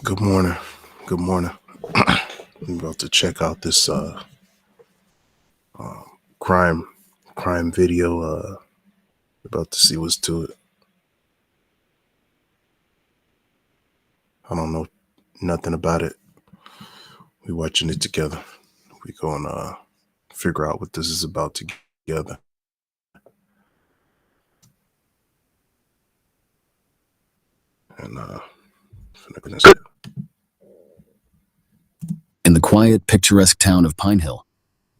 Good morning. Good morning. I'm about to check out this crime crime video. About to see what's to it. I don't know nothing about it. We watching it together. We gonna figure out what this is about together. And finna say, In the quiet, picturesque town of Pine Hill,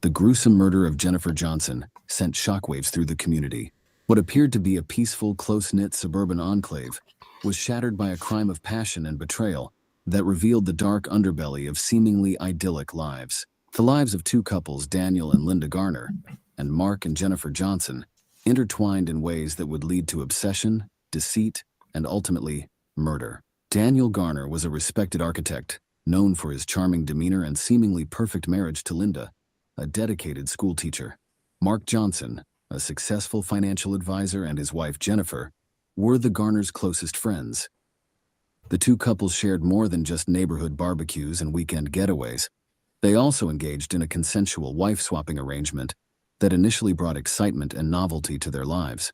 the gruesome murder of Jennifer Johnson sent shockwaves through the community. What appeared to be a peaceful, close-knit suburban enclave was shattered by a crime of passion and betrayal that revealed the dark underbelly of seemingly idyllic lives. The lives of two couples, Daniel and Linda Garner, and Mark and Jennifer Johnson, intertwined in ways that would lead to obsession, deceit, and ultimately, murder. Daniel Garner was a respected architect, known for his charming demeanor and seemingly perfect marriage to Linda, a dedicated schoolteacher. Mark Johnson, a successful financial advisor, and his wife Jennifer were the Garners' closest friends. The two couples shared more than just neighborhood barbecues and weekend getaways. They also engaged in a consensual wife-swapping arrangement that initially brought excitement and novelty to their lives.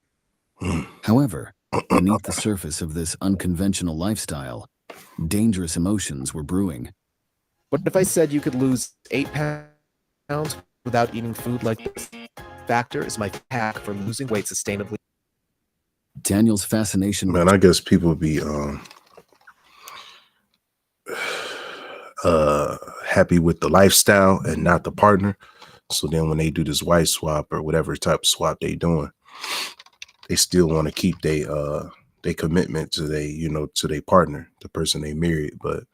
However, beneath the surface of this unconventional lifestyle, dangerous emotions were brewing. What if I said you could lose 8 pounds without eating food like this? Factor is my hack for losing weight sustainably. Daniel's fascination man, I guess people be happy with the lifestyle and not the partner. So then when they do this wife swap or whatever type of swap they doing, they still want to keep they commitment to to their partner, the person they married. But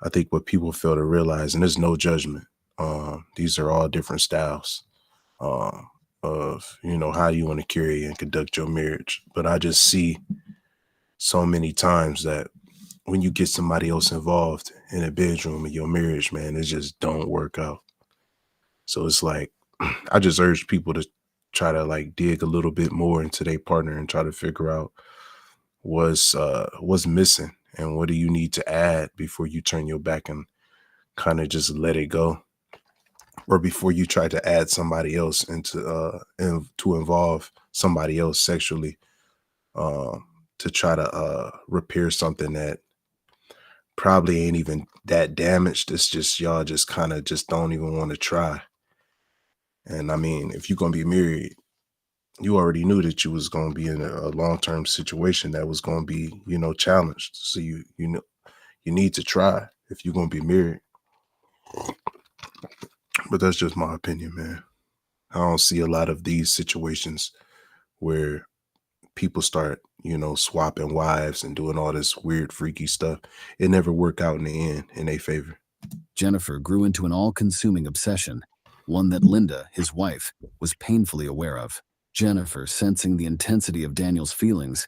I think what people fail to realize, and there's no judgment, these are all different styles of how you want to carry and conduct your marriage. But I just see so many times that when you get somebody else involved in a bedroom in your marriage, man, it just don't work out. So it's like I just urge people to try to like dig a little bit more into their partner and try to figure out what's missing and what do you need to add before you turn your back and kind of just let it go, or before you try to add somebody else to involve somebody else sexually, to try to repair something that probably ain't even that damaged. It's just y'all just kind of just don't even want to try. And I mean, if you're gonna be married, you already knew that you was gonna be in a long-term situation that was gonna be, challenged. So you know you need to try if you're gonna be married. But that's just my opinion, man. I don't see a lot of these situations where people start, swapping wives and doing all this weird, freaky stuff. It never work out in the end in their favor. Jennifer grew into an all-consuming obsession, one that Linda, his wife, was painfully aware of. Jennifer, sensing the intensity of Daniel's feelings,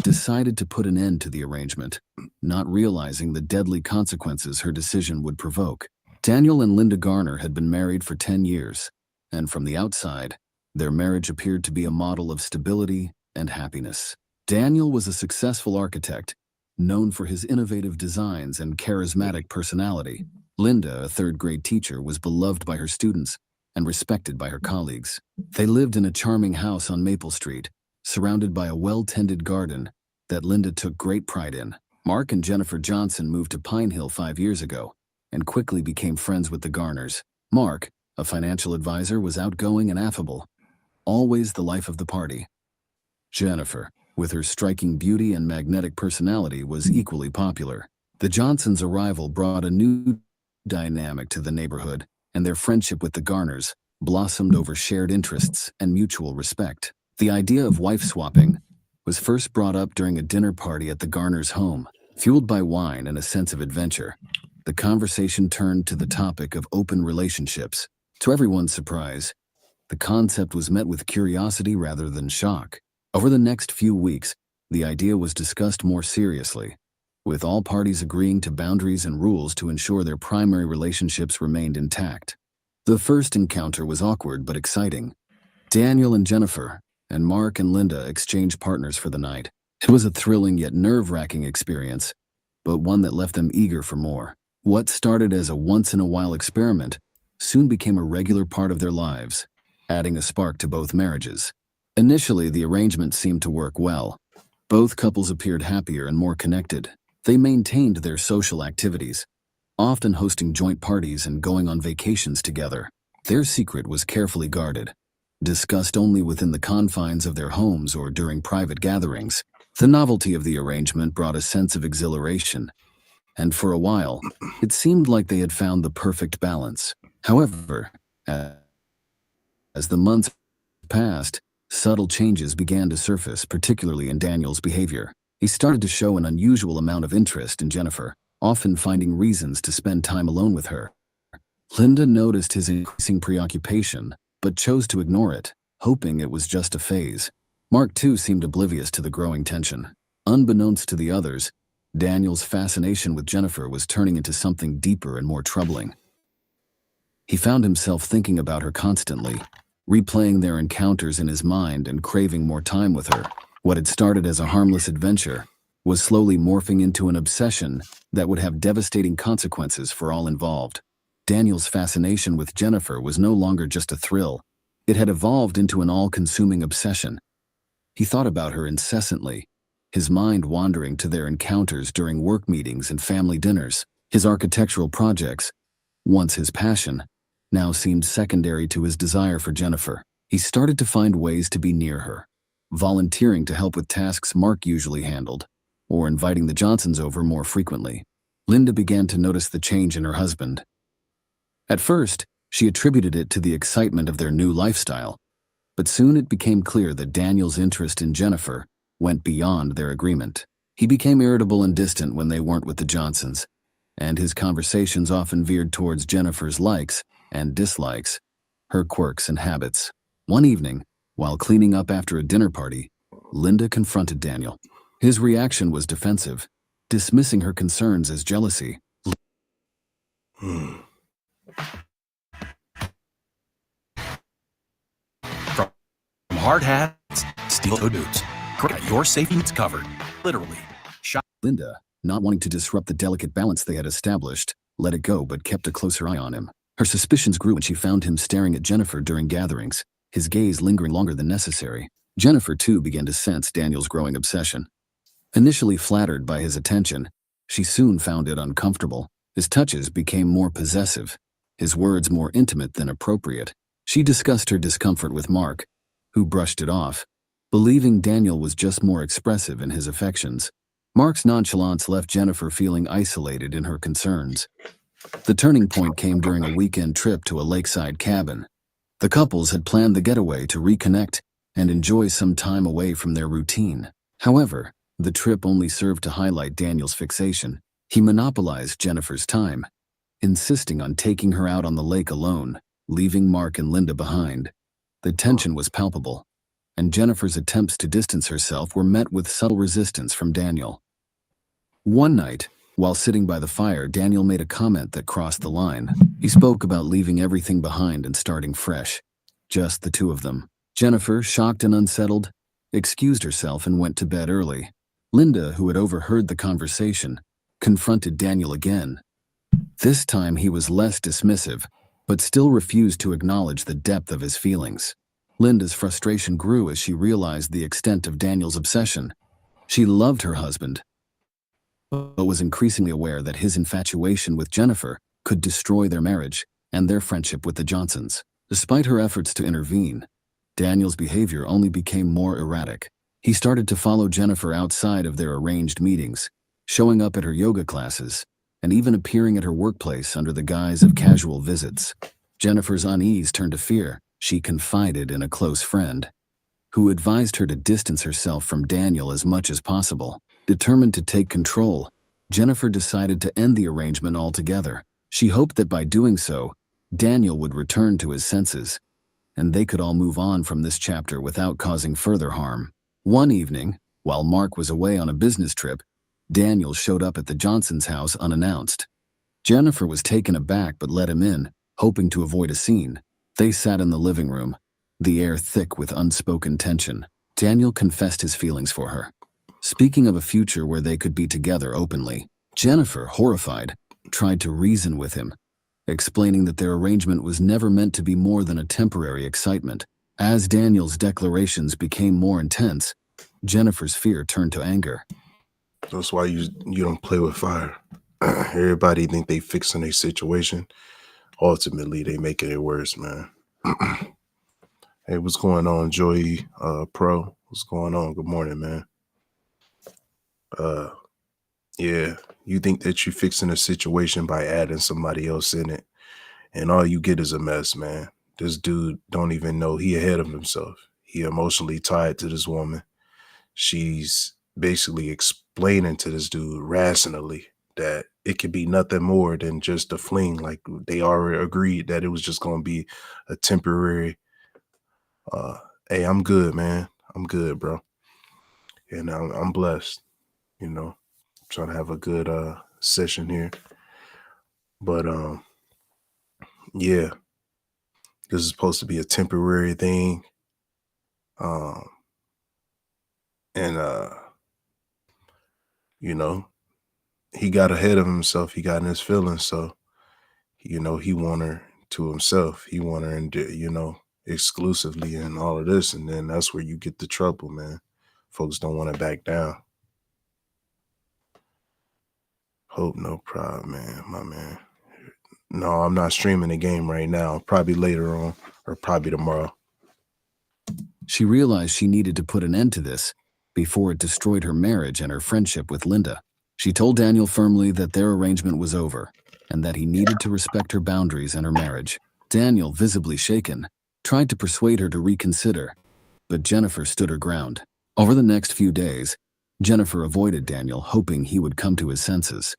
decided to put an end to the arrangement, not realizing the deadly consequences her decision would provoke. Daniel and Linda Garner had been married for 10 years, and from the outside, their marriage appeared to be a model of stability and happiness. Daniel was a successful architect, known for his innovative designs and charismatic personality. Linda, a third-grade teacher, was beloved by her students and respected by her colleagues. They lived in a charming house on Maple Street, surrounded by a well-tended garden that Linda took great pride in. Mark and Jennifer Johnson moved to Pine Hill 5 years ago and quickly became friends with the Garners. Mark, a financial advisor, was outgoing and affable, always the life of the party. Jennifer, with her striking beauty and magnetic personality, was equally popular. The Johnsons' arrival brought a new dynamic to the neighborhood, and their friendship with the Garners blossomed over shared interests and mutual respect. The idea of wife swapping was first brought up during a dinner party at the Garners' home. Fueled by wine and a sense of adventure, the conversation turned to the topic of open relationships. To everyone's surprise, the concept was met with curiosity rather than shock. Over the next few weeks, the idea was discussed more seriously, with all parties agreeing to boundaries and rules to ensure their primary relationships remained intact. The first encounter was awkward but exciting. Daniel and Jennifer, and Mark and Linda exchanged partners for the night. It was a thrilling yet nerve-wracking experience, but one that left them eager for more. What started as a once-in-a-while experiment soon became a regular part of their lives, adding a spark to both marriages. Initially, the arrangement seemed to work well. Both couples appeared happier and more connected. They maintained their social activities, often hosting joint parties and going on vacations together. Their secret was carefully guarded, discussed only within the confines of their homes or during private gatherings. The novelty of the arrangement brought a sense of exhilaration, and for a while, it seemed like they had found the perfect balance. However, as the months passed, subtle changes began to surface, particularly in Daniel's behavior. He started to show an unusual amount of interest in Jennifer, often finding reasons to spend time alone with her. Linda noticed his increasing preoccupation, but chose to ignore it, hoping it was just a phase. Mark, too, seemed oblivious to the growing tension. Unbeknownst to the others, Daniel's fascination with Jennifer was turning into something deeper and more troubling. He found himself thinking about her constantly, replaying their encounters in his mind and craving more time with her. What had started as a harmless adventure was slowly morphing into an obsession that would have devastating consequences for all involved. Daniel's fascination with Jennifer was no longer just a thrill. It had evolved into an all-consuming obsession. He thought about her incessantly, his mind wandering to their encounters during work meetings and family dinners. His architectural projects, once his passion, now seemed secondary to his desire for Jennifer. He started to find ways to be near her, volunteering to help with tasks Mark usually handled, or inviting the Johnsons over more frequently. Linda began to notice the change in her husband. At first, she attributed it to the excitement of their new lifestyle, but soon it became clear that Daniel's interest in Jennifer went beyond their agreement. He became irritable and distant when they weren't with the Johnsons, and his conversations often veered towards Jennifer's likes and dislikes, her quirks and habits. One evening, while cleaning up after a dinner party, Linda confronted Daniel. His reaction was defensive, dismissing her concerns as jealousy. From hard hats, steel-toed boots, got your safety needs covered, literally. Linda, not wanting to disrupt the delicate balance they had established, let it go but kept a closer eye on him. Her suspicions grew when she found him staring at Jennifer during gatherings, his gaze lingering longer than necessary. Jennifer, too, began to sense Daniel's growing obsession. Initially flattered by his attention, she soon found it uncomfortable. His touches became more possessive, his words more intimate than appropriate. She discussed her discomfort with Mark, who brushed it off, believing Daniel was just more expressive in his affections. Mark's nonchalance left Jennifer feeling isolated in her concerns. The turning point came during a weekend trip to a lakeside cabin. The couples had planned the getaway to reconnect and enjoy some time away from their routine. However, the trip only served to highlight Daniel's fixation. He monopolized Jennifer's time, insisting on taking her out on the lake alone, leaving Mark and Linda behind. The tension was palpable, and Jennifer's attempts to distance herself were met with subtle resistance from Daniel. One night, while sitting by the fire, Daniel made a comment that crossed the line. He spoke about leaving everything behind and starting fresh. Just the two of them. Jennifer, shocked and unsettled, excused herself and went to bed early. Linda, who had overheard the conversation, confronted Daniel again. This time he was less dismissive, but still refused to acknowledge the depth of his feelings. Linda's frustration grew as she realized the extent of Daniel's obsession. She loved her husband, but was increasingly aware that his infatuation with Jennifer could destroy their marriage and their friendship with the Johnsons. Despite her efforts to intervene, Daniel's behavior only became more erratic. He started to follow Jennifer outside of their arranged meetings, showing up at her yoga classes, and even appearing at her workplace under the guise of casual visits. Jennifer's unease turned to fear. She confided in a close friend, who advised her to distance herself from Daniel as much as possible. Determined to take control, Jennifer decided to end the arrangement altogether. She hoped that by doing so, Daniel would return to his senses, and they could all move on from this chapter without causing further harm. One evening, while Mark was away on a business trip, Daniel showed up at the Johnsons' house unannounced. Jennifer was taken aback but let him in, hoping to avoid a scene. They sat in the living room, the air thick with unspoken tension. Daniel confessed his feelings for her, speaking of a future where they could be together openly. Jennifer, horrified, tried to reason with him, explaining that their arrangement was never meant to be more than a temporary excitement. As Daniel's declarations became more intense, Jennifer's fear turned to anger. That's why you don't play with fire. Everybody think they fixing a situation. Ultimately, they making it worse, man. Hey, what's going on, Joey Pro? What's going on? Good morning, man. Yeah, you think that you're fixing a situation by adding somebody else in it, and all you get is a mess, man. This dude don't even know he ahead of himself. He emotionally tied to this woman. She's basically explaining to this dude rationally that it could be nothing more than just a fling. Like they already agreed that it was just going to be a temporary. Hey, I'm good, man. I'm good, bro. And I'm blessed, you know, trying to have a good session here. But yeah, this is supposed to be a temporary thing. And you know, he got ahead of himself. He got in his feelings. So, you know, he want her to himself. He want her, you know, exclusively and all of this. And then that's where you get the trouble, man. Folks don't want to back down. Hope no problem, man. My man. No, I'm not streaming the game right now. Probably later on or probably tomorrow. She realized she needed to put an end to this before it destroyed her marriage and her friendship with Linda. She told Daniel firmly that their arrangement was over and that he needed to respect her boundaries and her marriage. Daniel, visibly shaken, tried to persuade her to reconsider, but Jennifer stood her ground. Over the next few days, Jennifer avoided Daniel, hoping he would come to his senses.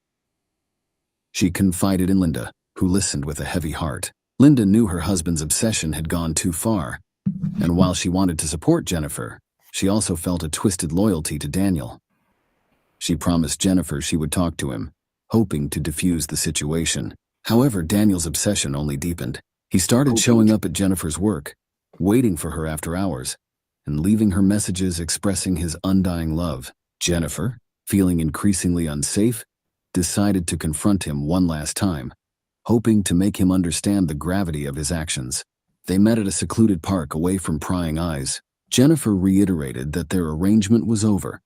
She confided in Linda, who listened with a heavy heart. Linda knew her husband's obsession had gone too far, and while she wanted to support Jennifer, she also felt a twisted loyalty to Daniel. She promised Jennifer she would talk to him, hoping to defuse the situation. However, Daniel's obsession only deepened. He started showing up at Jennifer's work, waiting for her after hours, and leaving her messages expressing his undying love. Jennifer, feeling increasingly unsafe, decided to confront him one last time, hoping to make him understand the gravity of his actions. They met at a secluded park away from prying eyes. Jennifer reiterated that their arrangement was over.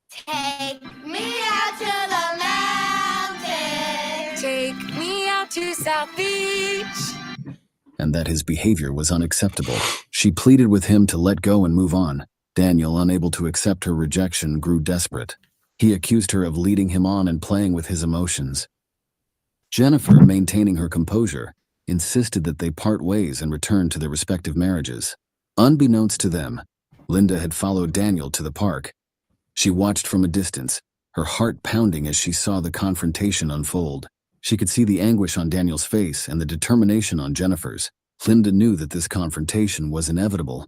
Take me out to the mountains. Take me out to South Beach. And that his behavior was unacceptable. She pleaded with him to let go and move on. Daniel, unable to accept her rejection, grew desperate. He accused her of leading him on and playing with his emotions. Jennifer, maintaining her composure, insisted that they part ways and return to their respective marriages. Unbeknownst to them, Linda had followed Daniel to the park. She watched from a distance, her heart pounding as she saw the confrontation unfold. She could see the anguish on Daniel's face and the determination on Jennifer's. Linda knew that this confrontation was inevitable,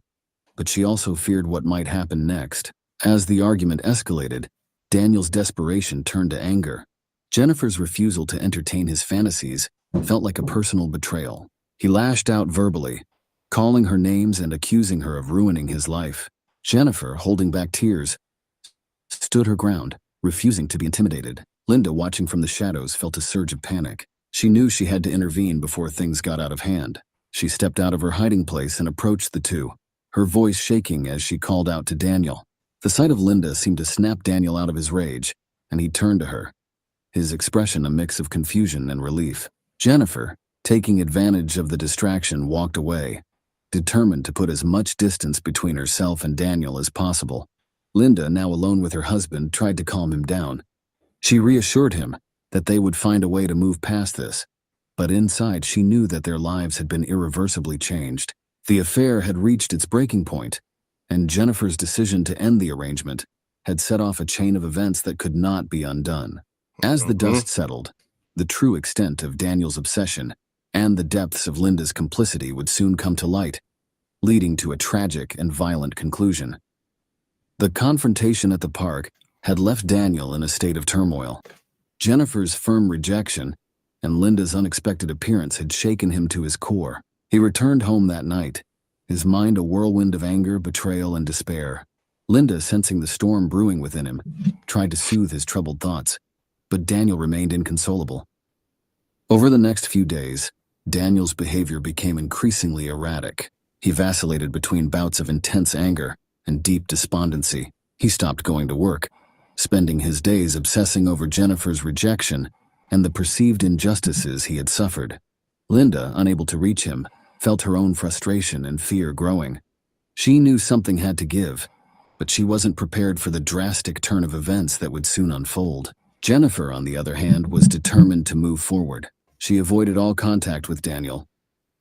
but she also feared what might happen next. As the argument escalated, Daniel's desperation turned to anger. Jennifer's refusal to entertain his fantasies felt like a personal betrayal. He lashed out verbally, calling her names and accusing her of ruining his life. Jennifer, holding back tears, stood her ground, refusing to be intimidated. Linda, watching from the shadows, felt a surge of panic. She knew she had to intervene before things got out of hand. She stepped out of her hiding place and approached the two, her voice shaking as she called out to Daniel. The sight of Linda seemed to snap Daniel out of his rage, and he turned to her, his expression a mix of confusion and relief. Jennifer, taking advantage of the distraction, walked away, determined to put as much distance between herself and Daniel as possible. Linda, now alone with her husband, tried to calm him down. She reassured him that they would find a way to move past this, but inside she knew that their lives had been irreversibly changed. The affair had reached its breaking point, and Jennifer's decision to end the arrangement had set off a chain of events that could not be undone. As the dust settled, the true extent of Daniel's obsession and the depths of Linda's complicity would soon come to light, leading to a tragic and violent conclusion. The confrontation at the park had left Daniel in a state of turmoil. Jennifer's firm rejection and Linda's unexpected appearance had shaken him to his core. He returned home that night, his mind a whirlwind of anger, betrayal, and despair. Linda, sensing the storm brewing within him, tried to soothe his troubled thoughts, but Daniel remained inconsolable. Over the next few days, Daniel's behavior became increasingly erratic. He vacillated between bouts of intense anger and deep despondency. He stopped going to work, spending his days obsessing over Jennifer's rejection and the perceived injustices he had suffered. Linda, unable to reach him, felt her own frustration and fear growing. She knew something had to give, but she wasn't prepared for the drastic turn of events that would soon unfold. Jennifer, on the other hand, was determined to move forward. She avoided all contact with Daniel,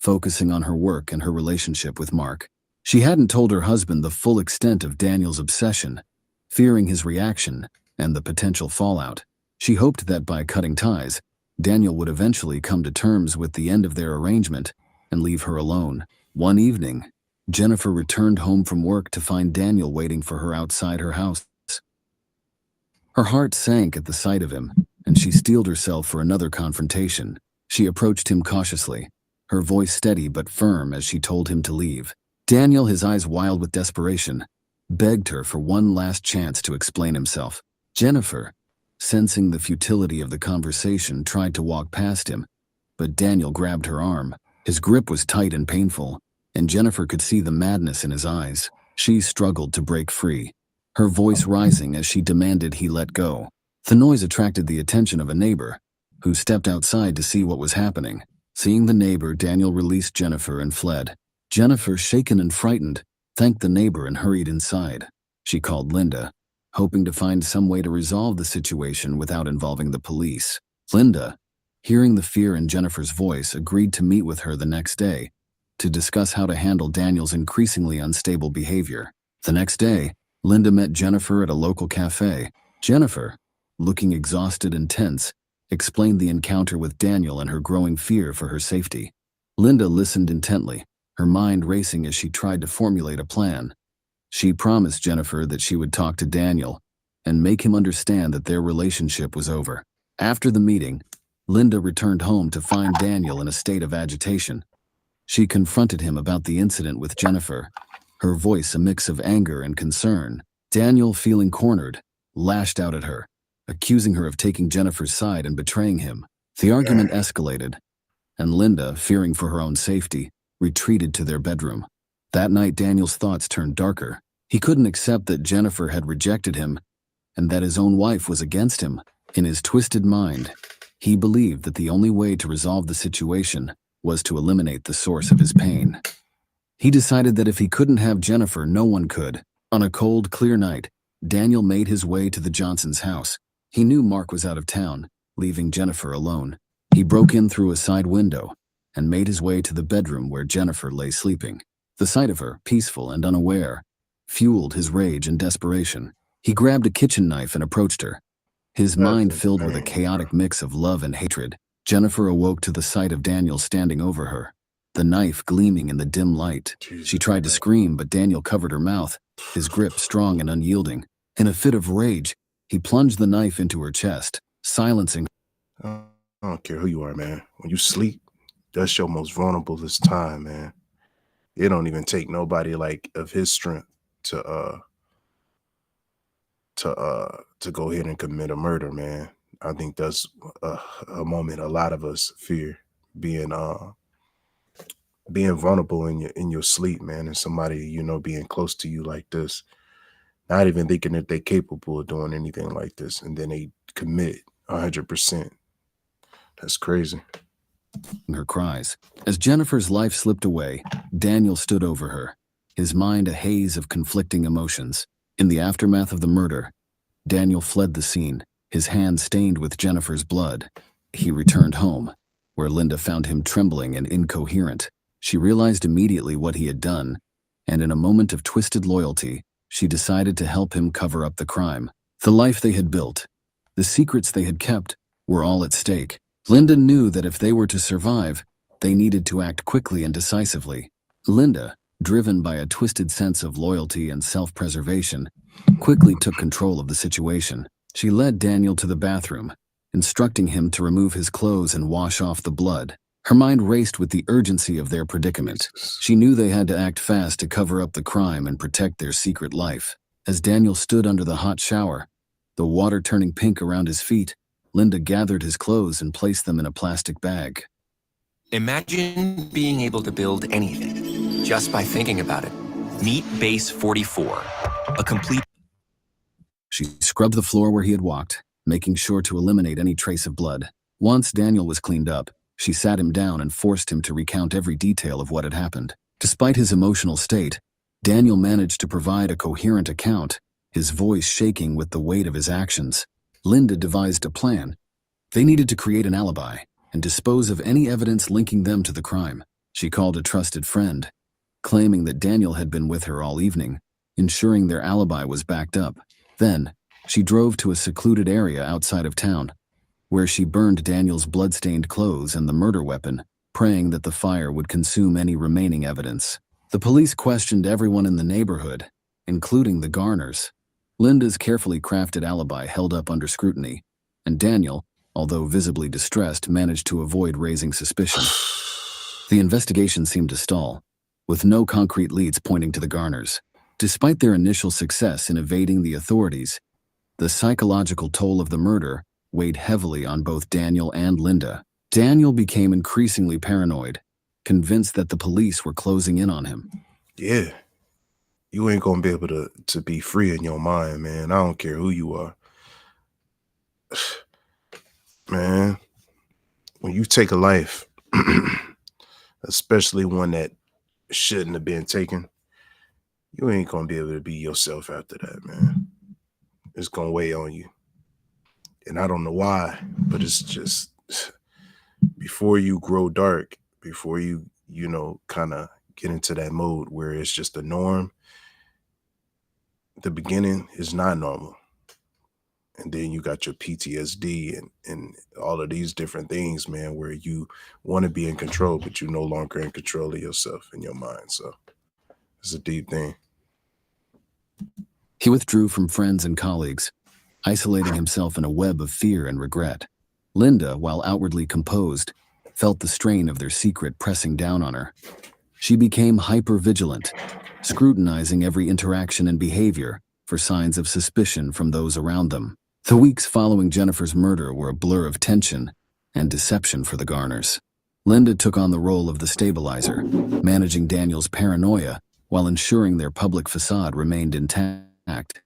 focusing on her work and her relationship with Mark. She hadn't told her husband the full extent of Daniel's obsession, fearing his reaction and the potential fallout. She hoped that by cutting ties, Daniel would eventually come to terms with the end of their arrangement and leave her alone. One evening, Jennifer returned home from work to find Daniel waiting for her outside her house. Her heart sank at the sight of him, and she steeled herself for another confrontation. She approached him cautiously, her voice steady but firm as she told him to leave. Daniel, his eyes wild with desperation, begged her for one last chance to explain himself. Jennifer, sensing the futility of the conversation, tried to walk past him, but Daniel grabbed her arm. His grip was tight and painful, and Jennifer could see the madness in his eyes. She struggled to break free, her voice rising as she demanded he let go. The noise attracted the attention of a neighbor, who stepped outside to see what was happening. Seeing the neighbor, Daniel released Jennifer and fled. Jennifer, shaken and frightened, thanked the neighbor and hurried inside. She called Linda, hoping to find some way to resolve the situation without involving the police. Linda, hearing the fear in Jennifer's voice, agreed to meet with her the next day to discuss how to handle Daniel's increasingly unstable behavior. The next day, Linda met Jennifer at a local cafe. Jennifer, looking exhausted and tense, explained the encounter with Daniel and her growing fear for her safety. Linda listened intently, her mind racing as she tried to formulate a plan. She promised Jennifer that she would talk to Daniel and make him understand that their relationship was over. After the meeting, Linda returned home to find Daniel in a state of agitation. She confronted him about the incident with Jennifer, her voice a mix of anger and concern. Daniel, feeling cornered, lashed out at her, accusing her of taking Jennifer's side and betraying him. The argument escalated, and Linda, fearing for her own safety, retreated to their bedroom. That night, Daniel's thoughts turned darker. He couldn't accept that Jennifer had rejected him and that his own wife was against him. In his twisted mind, he believed that the only way to resolve the situation was to eliminate the source of his pain. He decided that if he couldn't have Jennifer, no one could. On a cold, clear night, Daniel made his way to the Johnsons' house. He knew Mark was out of town, leaving Jennifer alone. He broke in through a side window and made his way to the bedroom where Jennifer lay sleeping. The sight of her, peaceful and unaware, fueled his rage and desperation. He grabbed a kitchen knife and approached her, his mind filled with a chaotic mix of love and hatred. Jennifer awoke to the sight of Daniel standing over her, the knife gleaming in the dim light. She tried to scream, but Daniel covered her mouth, his grip strong and unyielding. In a fit of rage, he plunged the knife into her chest, silencing I don't care who you are, man. When you sleep, that's your most vulnerable time, man. It don't even take nobody like of his strength to go ahead and commit a murder, man. I think that's a moment a lot of us fear, being vulnerable in your sleep, man, and somebody, you know, being close to you like this, not even thinking that they're capable of doing anything like this, and then they commit 100%. That's crazy. her cries. As Jennifer's life slipped away, Daniel stood over her, his mind a haze of conflicting emotions. In the aftermath of the murder, Daniel fled the scene, his hands stained with Jennifer's blood. He returned home, where Linda found him trembling and incoherent. She realized immediately what he had done, and in a moment of twisted loyalty, she decided to help him cover up the crime. The life they had built, the secrets they had kept, were all at stake. Linda knew that if they were to survive, they needed to act quickly and decisively. Linda, driven by a twisted sense of loyalty and self-preservation, quickly took control of the situation. She led Daniel to the bathroom, instructing him to remove his clothes and wash off the blood. Her mind raced with the urgency of their predicament. She knew they had to act fast to cover up the crime and protect their secret life. As Daniel stood under the hot shower, the water turning pink around his feet, Linda gathered his clothes and placed them in a plastic bag. Imagine being able to build anything just by thinking about it. Meet Base 44, a complete. She scrubbed the floor where he had walked, making sure to eliminate any trace of blood. Once Daniel was cleaned up, she sat him down and forced him to recount every detail of what had happened. Despite his emotional state, Daniel managed to provide a coherent account, his voice shaking with the weight of his actions. Linda devised a plan. They needed to create an alibi and dispose of any evidence linking them to the crime. She called a trusted friend, claiming that Daniel had been with her all evening, ensuring their alibi was backed up. Then, she drove to a secluded area outside of town, where she burned Daniel's blood-stained clothes and the murder weapon, praying that the fire would consume any remaining evidence. The police questioned everyone in the neighborhood, including the Garners. Linda's carefully crafted alibi held up under scrutiny, and Daniel, although visibly distressed, managed to avoid raising suspicion. The investigation seemed to stall, with no concrete leads pointing to the Garners. Despite their initial success in evading the authorities, the psychological toll of the murder weighed heavily on both Daniel and Linda. Daniel became increasingly paranoid, convinced that the police were closing in on him. Yeah. You ain't gonna be able to be free in your mind, man. I don't care who you are. Man, when you take a life, especially one that shouldn't have been taken, you ain't gonna be able to be yourself after that, man. It's gonna weigh on you. And I don't know why, but it's just before you grow dark, before you kind of get into that mode where it's just the norm, the beginning is not normal. And then you got your PTSD and all of these different things, man, where you want to be in control, but you're no longer in control of yourself and your mind. So it's a deep thing. He withdrew from friends and colleagues, isolating himself in a web of fear and regret. Linda, while outwardly composed, felt the strain of their secret pressing down on her. She became hyper-vigilant, scrutinizing every interaction and behavior for signs of suspicion from those around them. The weeks following Jennifer's murder were a blur of tension and deception for the Garners. Linda took on the role of the stabilizer, managing Daniel's paranoia while ensuring their public facade remained intact.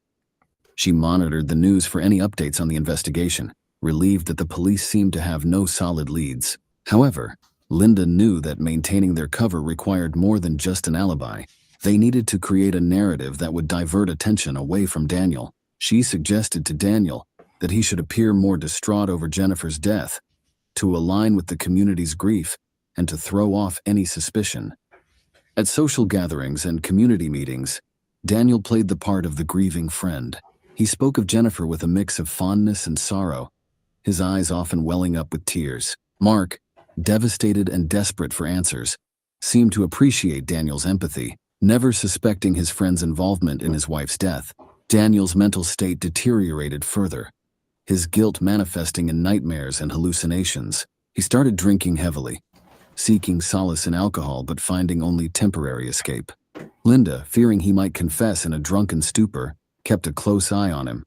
She monitored the news for any updates on the investigation, relieved that the police seemed to have no solid leads. However, Linda knew that maintaining their cover required more than just an alibi. They needed to create a narrative that would divert attention away from Daniel. She suggested to Daniel that he should appear more distraught over Jennifer's death, to align with the community's grief, and to throw off any suspicion. At social gatherings and community meetings, Daniel played the part of the grieving friend. He spoke of Jennifer with a mix of fondness and sorrow, his eyes often welling up with tears. Mark, devastated and desperate for answers, seemed to appreciate Daniel's empathy, never suspecting his friend's involvement in his wife's death. Daniel's mental state deteriorated further, his guilt manifesting in nightmares and hallucinations. He started drinking heavily, seeking solace in alcohol but finding only temporary escape. Linda, fearing he might confess in a drunken stupor, kept a close eye on him,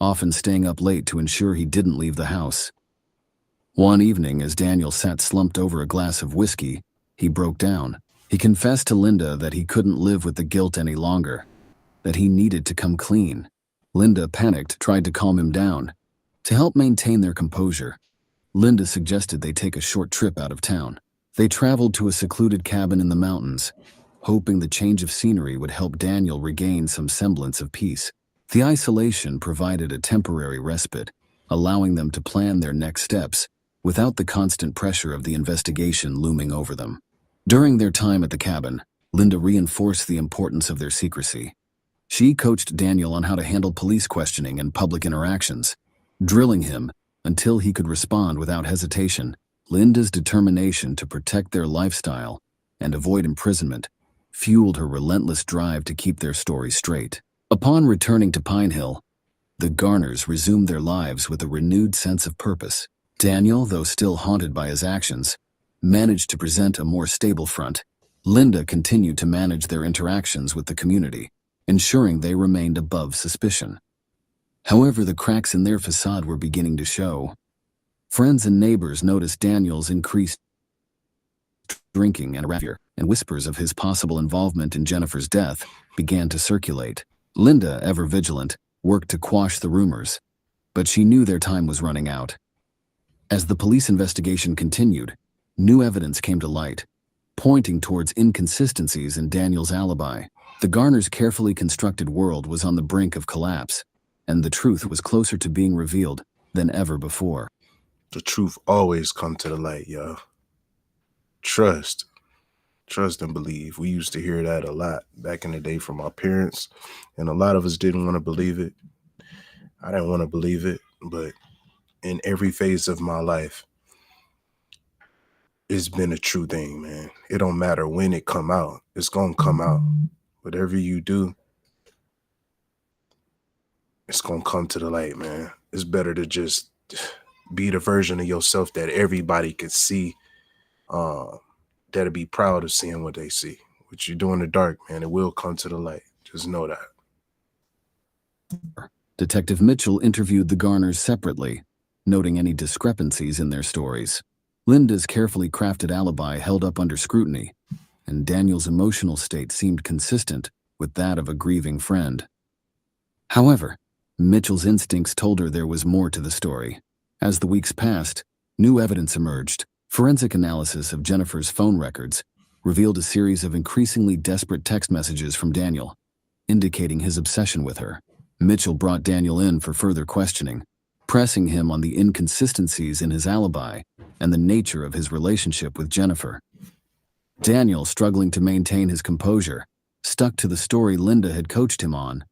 often staying up late to ensure he didn't leave the house. One evening, as Daniel sat slumped over a glass of whiskey, he broke down. He confessed to Linda that he couldn't live with the guilt any longer, that he needed to come clean. Linda, panicked, tried to calm him down. To help maintain their composure, Linda suggested they take a short trip out of town. They traveled to a secluded cabin in the mountains, hoping the change of scenery would help Daniel regain some semblance of peace. The isolation provided a temporary respite, allowing them to plan their next steps without the constant pressure of the investigation looming over them. During their time at the cabin, Linda reinforced the importance of their secrecy. She coached Daniel on how to handle police questioning and public interactions, drilling him until he could respond without hesitation. Linda's determination to protect their lifestyle and avoid imprisonment fueled her relentless drive to keep their story straight. Upon returning to Pine Hill, the Garners resumed their lives with a renewed sense of purpose. Daniel, though still haunted by his actions, managed to present a more stable front. Linda continued to manage their interactions with the community, ensuring they remained above suspicion. However, the cracks in their facade were beginning to show. Friends and neighbors noticed Daniel's increased drinking and behavior, and whispers of his possible involvement in Jennifer's death began to circulate. Linda, ever vigilant, worked to quash the rumors, but she knew their time was running out. As the police investigation continued, new evidence came to light, pointing towards inconsistencies in Daniel's alibi. The Garners' carefully constructed world was on the brink of collapse, and the truth was closer to being revealed than ever before. The truth always come to the light, y'all. Trust and believe. We used to hear that a lot back in the day from our parents, and a lot of us didn't want to believe it. I didn't want to believe it, but in every phase of my life, it's been a true thing, man. It don't matter when it come out. It's gonna come out. Whatever you do, it's gonna come to the light, man. It's better to just be the version of yourself that everybody could see, that'll be proud of seeing what they see. What you do in the dark, man, it will come to the light. Just know that. Detective Mitchell interviewed the Garners separately, noting any discrepancies in their stories. Linda's carefully crafted alibi held up under scrutiny, and Daniel's emotional state seemed consistent with that of a grieving friend. However, Mitchell's instincts told her there was more to the story. As the weeks passed, new evidence emerged. Forensic analysis of Jennifer's phone records revealed a series of increasingly desperate text messages from Daniel, indicating his obsession with her. Mitchell brought Daniel in for further questioning, pressing him on the inconsistencies in his alibi and the nature of his relationship with Jennifer. Daniel, struggling to maintain his composure, stuck to the story Linda had coached him on,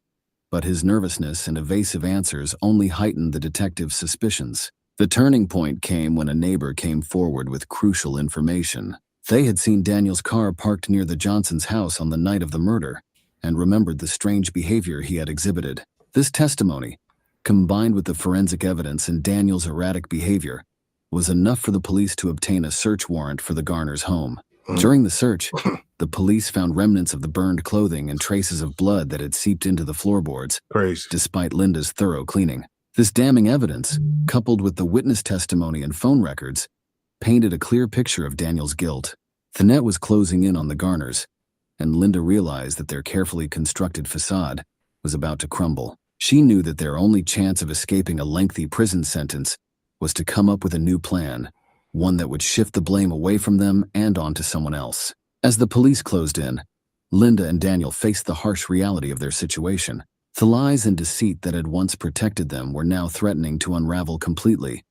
but his nervousness and evasive answers only heightened the detective's suspicions. The turning point came when a neighbor came forward with crucial information. They had seen Daniel's car parked near the Johnsons' house on the night of the murder and remembered the strange behavior he had exhibited. This testimony, combined with the forensic evidence and Daniel's erratic behavior, was enough for the police to obtain a search warrant for the Garners' home. During the search, the police found remnants of the burned clothing and traces of blood that had seeped into the floorboards, Crazy. despite Linda's thorough cleaning. This damning evidence, coupled with the witness testimony and phone records, painted a clear picture of Daniel's guilt. The net was closing in on the Garners, and Linda realized that their carefully constructed facade was about to crumble. She knew that their only chance of escaping a lengthy prison sentence was to come up with a new plan, one that would shift the blame away from them and onto someone else. As the police closed in, Linda and Daniel faced the harsh reality of their situation. The lies and deceit that had once protected them were now threatening to unravel completely,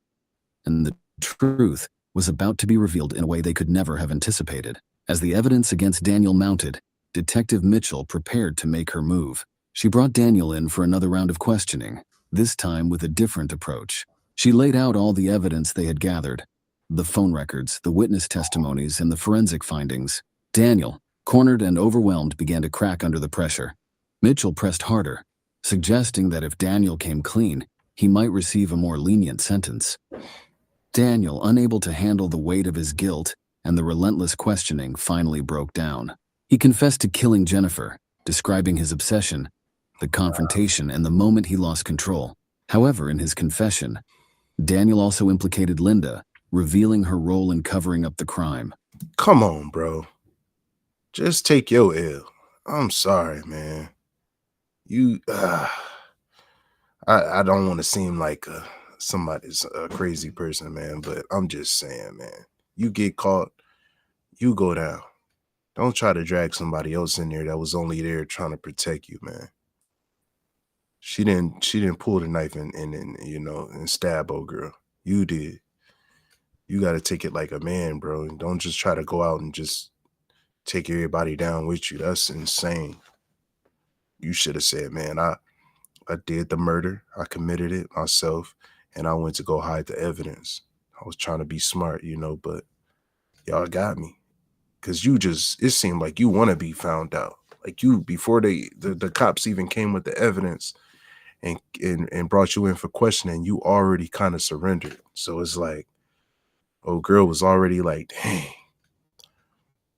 and the truth was about to be revealed in a way they could never have anticipated. As the evidence against Daniel mounted, Detective Mitchell prepared to make her move. She brought Daniel in for another round of questioning, this time with a different approach. She laid out all the evidence they had gathered, the phone records, the witness testimonies, and the forensic findings. Daniel, cornered and overwhelmed, began to crack under the pressure. Mitchell pressed harder, suggesting that if Daniel came clean, he might receive a more lenient sentence. Daniel, unable to handle the weight of his guilt and the relentless questioning, finally broke down. He confessed to killing Jennifer, describing his obsession, the confrontation, and the moment he lost control. However, in his confession, Daniel also implicated Linda, revealing her role in covering up the crime. Come on, bro. Just take your L. I'm sorry, man. I don't want to seem like somebody's a crazy person, man, but I'm just saying, man, you get caught, you go down. Don't try to drag somebody else in there that was only there trying to protect you, man. She didn't pull the knife and stab old girl. You did. You got to take it like a man, bro. And don't just try to go out and just take everybody down with you. That's insane. You should have said, man, I did the murder. I committed it myself, and I went to go hide the evidence. I was trying to be smart, but y'all got me. Because it seemed like you want to be found out. Like before the cops even came with the evidence and brought you in for questioning, you already kind of surrendered. So it's like, old girl was already like, dang,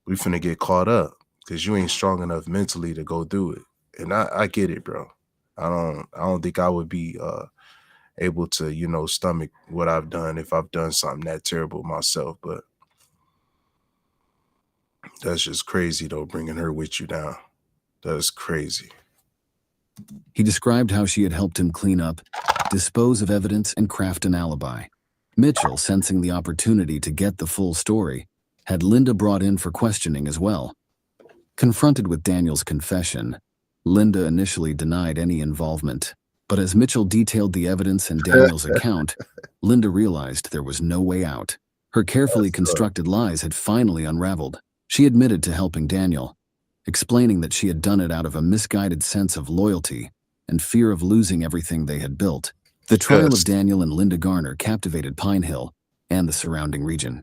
we finna get caught up because you ain't strong enough mentally to go do it. And I get it, bro. I don't think I would be able to, you know, stomach what I've done if I've done something that terrible myself. But that's just crazy, though, bringing her with you down. That is crazy. He described how she had helped him clean up, dispose of evidence, and craft an alibi. Mitchell, sensing the opportunity to get the full story, had Linda brought in for questioning as well. Confronted with Daniel's confession, Linda initially denied any involvement, but as Mitchell detailed the evidence and Daniel's account, Linda realized there was no way out. Her carefully constructed lies had finally unraveled. She admitted to helping Daniel, explaining that she had done it out of a misguided sense of loyalty and fear of losing everything they had built. The trial of Daniel and Linda Garner captivated Pine Hill and the surrounding region.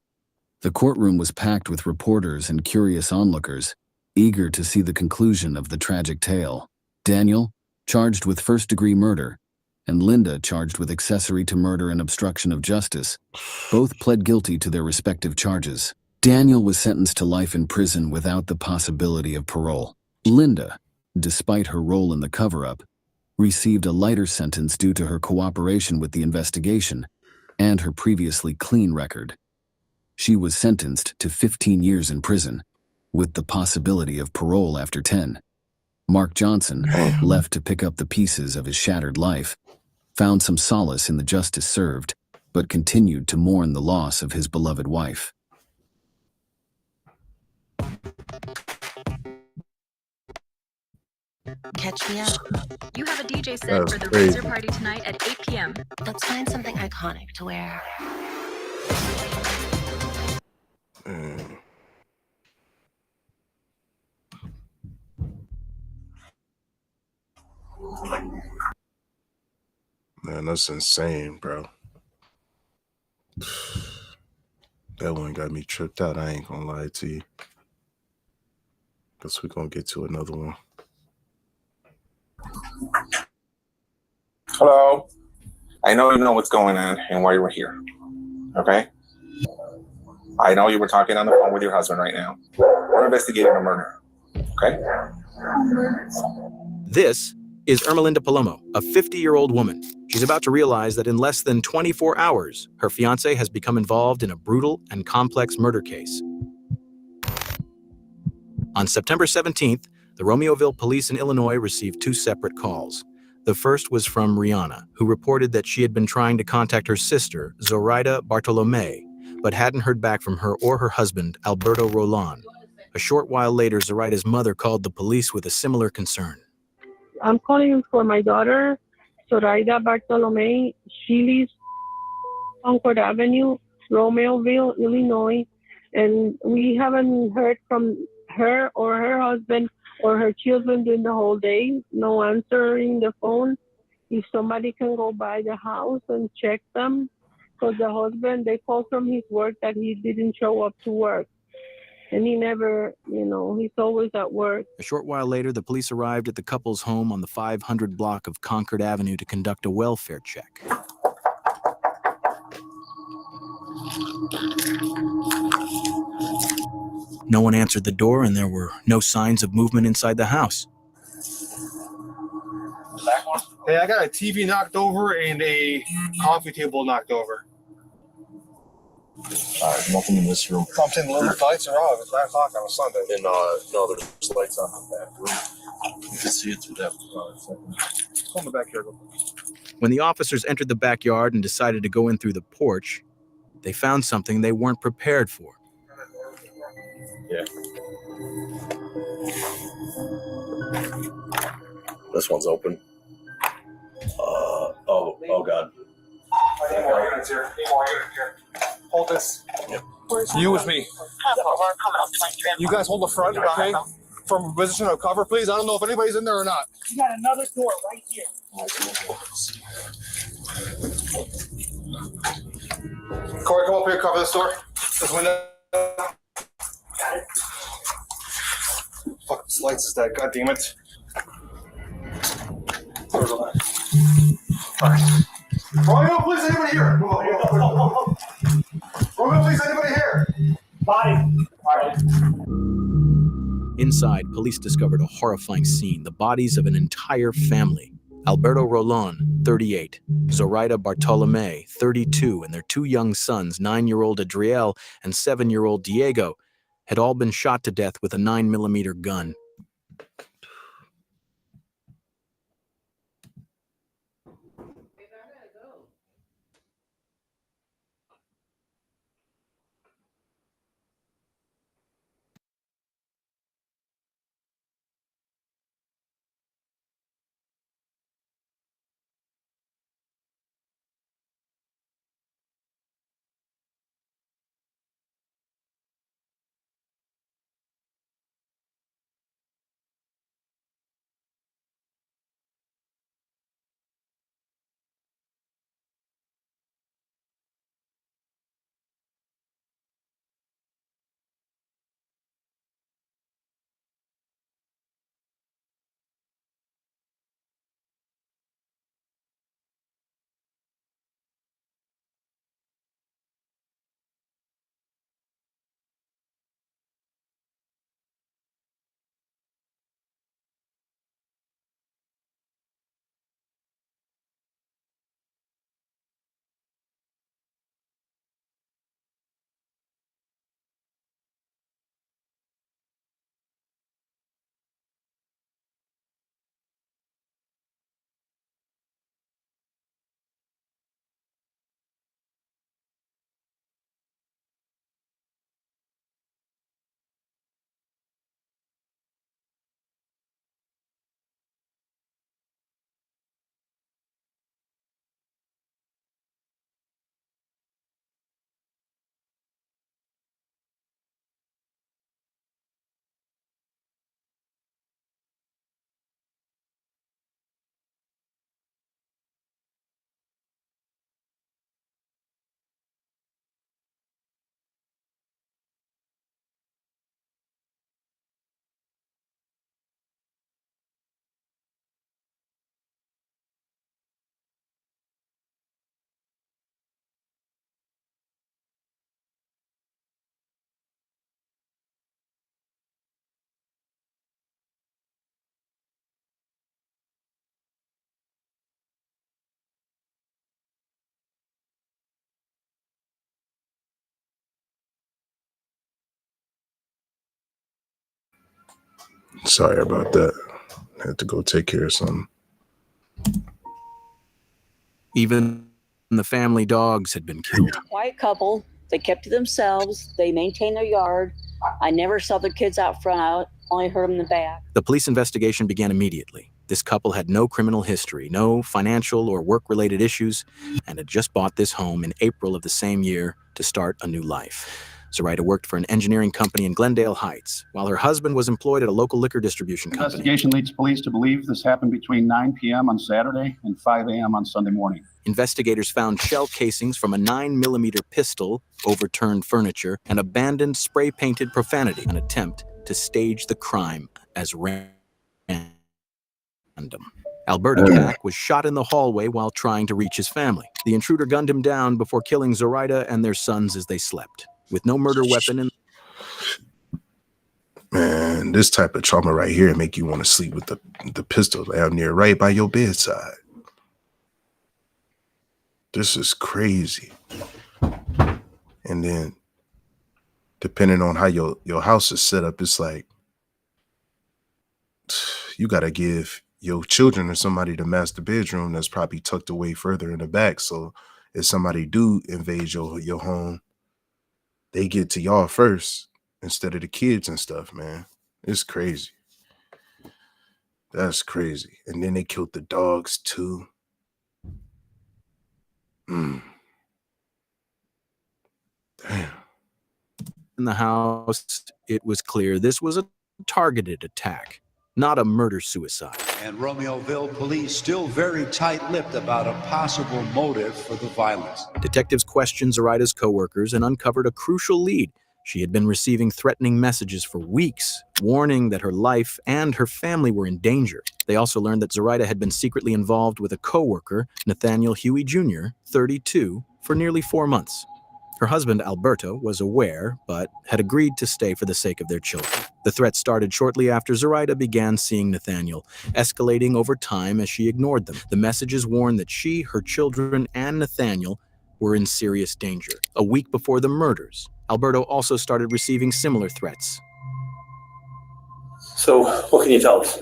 The courtroom was packed with reporters and curious onlookers, eager to see the conclusion of the tragic tale. Daniel, charged with first-degree murder, and Linda, charged with accessory to murder and obstruction of justice, both pled guilty to their respective charges. Daniel was sentenced to life in prison without the possibility of parole. Linda, despite her role in the cover-up, received a lighter sentence due to her cooperation with the investigation and her previously clean record. She was sentenced to 15 years in prison, with the possibility of parole after 10. Mark Johnson, left to pick up the pieces of his shattered life, found some solace in the justice served, but continued to mourn the loss of his beloved wife. Catch me up. You have a DJ set That's for the crazy. Razor Party tonight at 8 p.m. Let's find something iconic to wear. Man, that's insane, bro. That one got me tripped out. I ain't gonna lie to you. Guess we're gonna get to another one. Hello. I know you know what's going on and why you were here. Okay? I know you were talking on the phone with your husband right now. We're investigating a murder. Okay? This is Ermelinda Palomo, a 50-year-old woman. She's about to realize that in less than 24 hours, her fiancé has become involved in a brutal and complex murder case. On September 17th, the Romeoville police in Illinois received two separate calls. The first was from Rihanna, who reported that she had been trying to contact her sister, Zoraida Bartolome, but hadn't heard back from her or her husband, Alberto Roland. A short while later, Zoraida's mother called the police with a similar concern. I'm calling for my daughter, Zoraida Bartolome. She lives on Concord Avenue, Romeoville, Illinois, and we haven't heard from her or her husband or her children during the whole day. No answering the phone. If somebody can go by the house and check them, because the husband, they called from his work that he didn't show up to work. And he never, he's always at work. A short while later, the police arrived at the couple's home on the 500 block of Concord Avenue to conduct a welfare check. No one answered the door, and there were no signs of movement inside the house. Hey, I got a TV knocked over and a coffee table knocked over. Nothing in this room. I'm saying the lights are off. It's 9 o'clock on a Sunday. And no, there's lights on in that room. You can see it through that. Come in the back here. When the officers entered the backyard and decided to go in through the porch, they found something they weren't prepared for. Yeah. This one's open. Oh God. Hold this. Yep. You with me. You guys hold the front, okay? From a position of cover, please. I don't know if anybody's in there or not. You got another door right here. Corey, come up here, cover this door. This window. Fuck, this lights is dead. God damn it. Doors on that. Alright. Romeo, please, anybody here? Romeo, please, anybody here? Body. Inside, police discovered a horrifying scene, the bodies of an entire family. Alberto Roland, 38, Zoraida Bartolome, 32, and their two young sons, 9-year-old Adriel and 7-year-old Diego, had all been shot to death with a 9mm gun. Sorry about that. I had to go take care of something. Even the family dogs had been killed. Quiet couple. They kept to themselves. They maintained their yard. I never saw the kids out front. I only heard them in the back. The police investigation began immediately. This couple had no criminal history, no financial or work-related issues, and had just bought this home in April of the same year to start a new life. Zoraida worked for an engineering company in Glendale Heights, while her husband was employed at a local liquor distribution company. Investigation leads police to believe this happened between 9 p.m. on Saturday and 5 a.m. on Sunday morning. Investigators found shell casings from a 9mm pistol, overturned furniture, and abandoned spray-painted profanity, an attempt to stage the crime as random. Alberto Cack was shot in the hallway while trying to reach his family. The intruder gunned him down before killing Zoraida and their sons as they slept. With no murder weapon in... Man, this type of trauma right here make you want to sleep with the pistol down near right by your bedside. This is crazy. And then depending on how your house is set up, it's like you got to give your children or somebody the master bedroom that's probably tucked away further in the back. So if somebody do invade your home, they get to y'all first instead of the kids and stuff, man. It's crazy. That's crazy. And then they killed the dogs too. Damn. In the house, it was clear this was a targeted attack, not a murder-suicide. And Romeoville police still very tight-lipped about a possible motive for the violence. Detectives questioned Zoraida's coworkers and uncovered a crucial lead. She had been receiving threatening messages for weeks, warning that her life and her family were in danger. They also learned that Zoraida had been secretly involved with a coworker, Nathaniel Huey Jr., 32, for nearly 4 months. Her husband, Alberto, was aware, but had agreed to stay for the sake of their children. The threat started shortly after Zoraida began seeing Nathaniel, escalating over time as she ignored them. The messages warned that she, her children, and Nathaniel were in serious danger. A week before the murders, Alberto also started receiving similar threats. So, what can you tell us?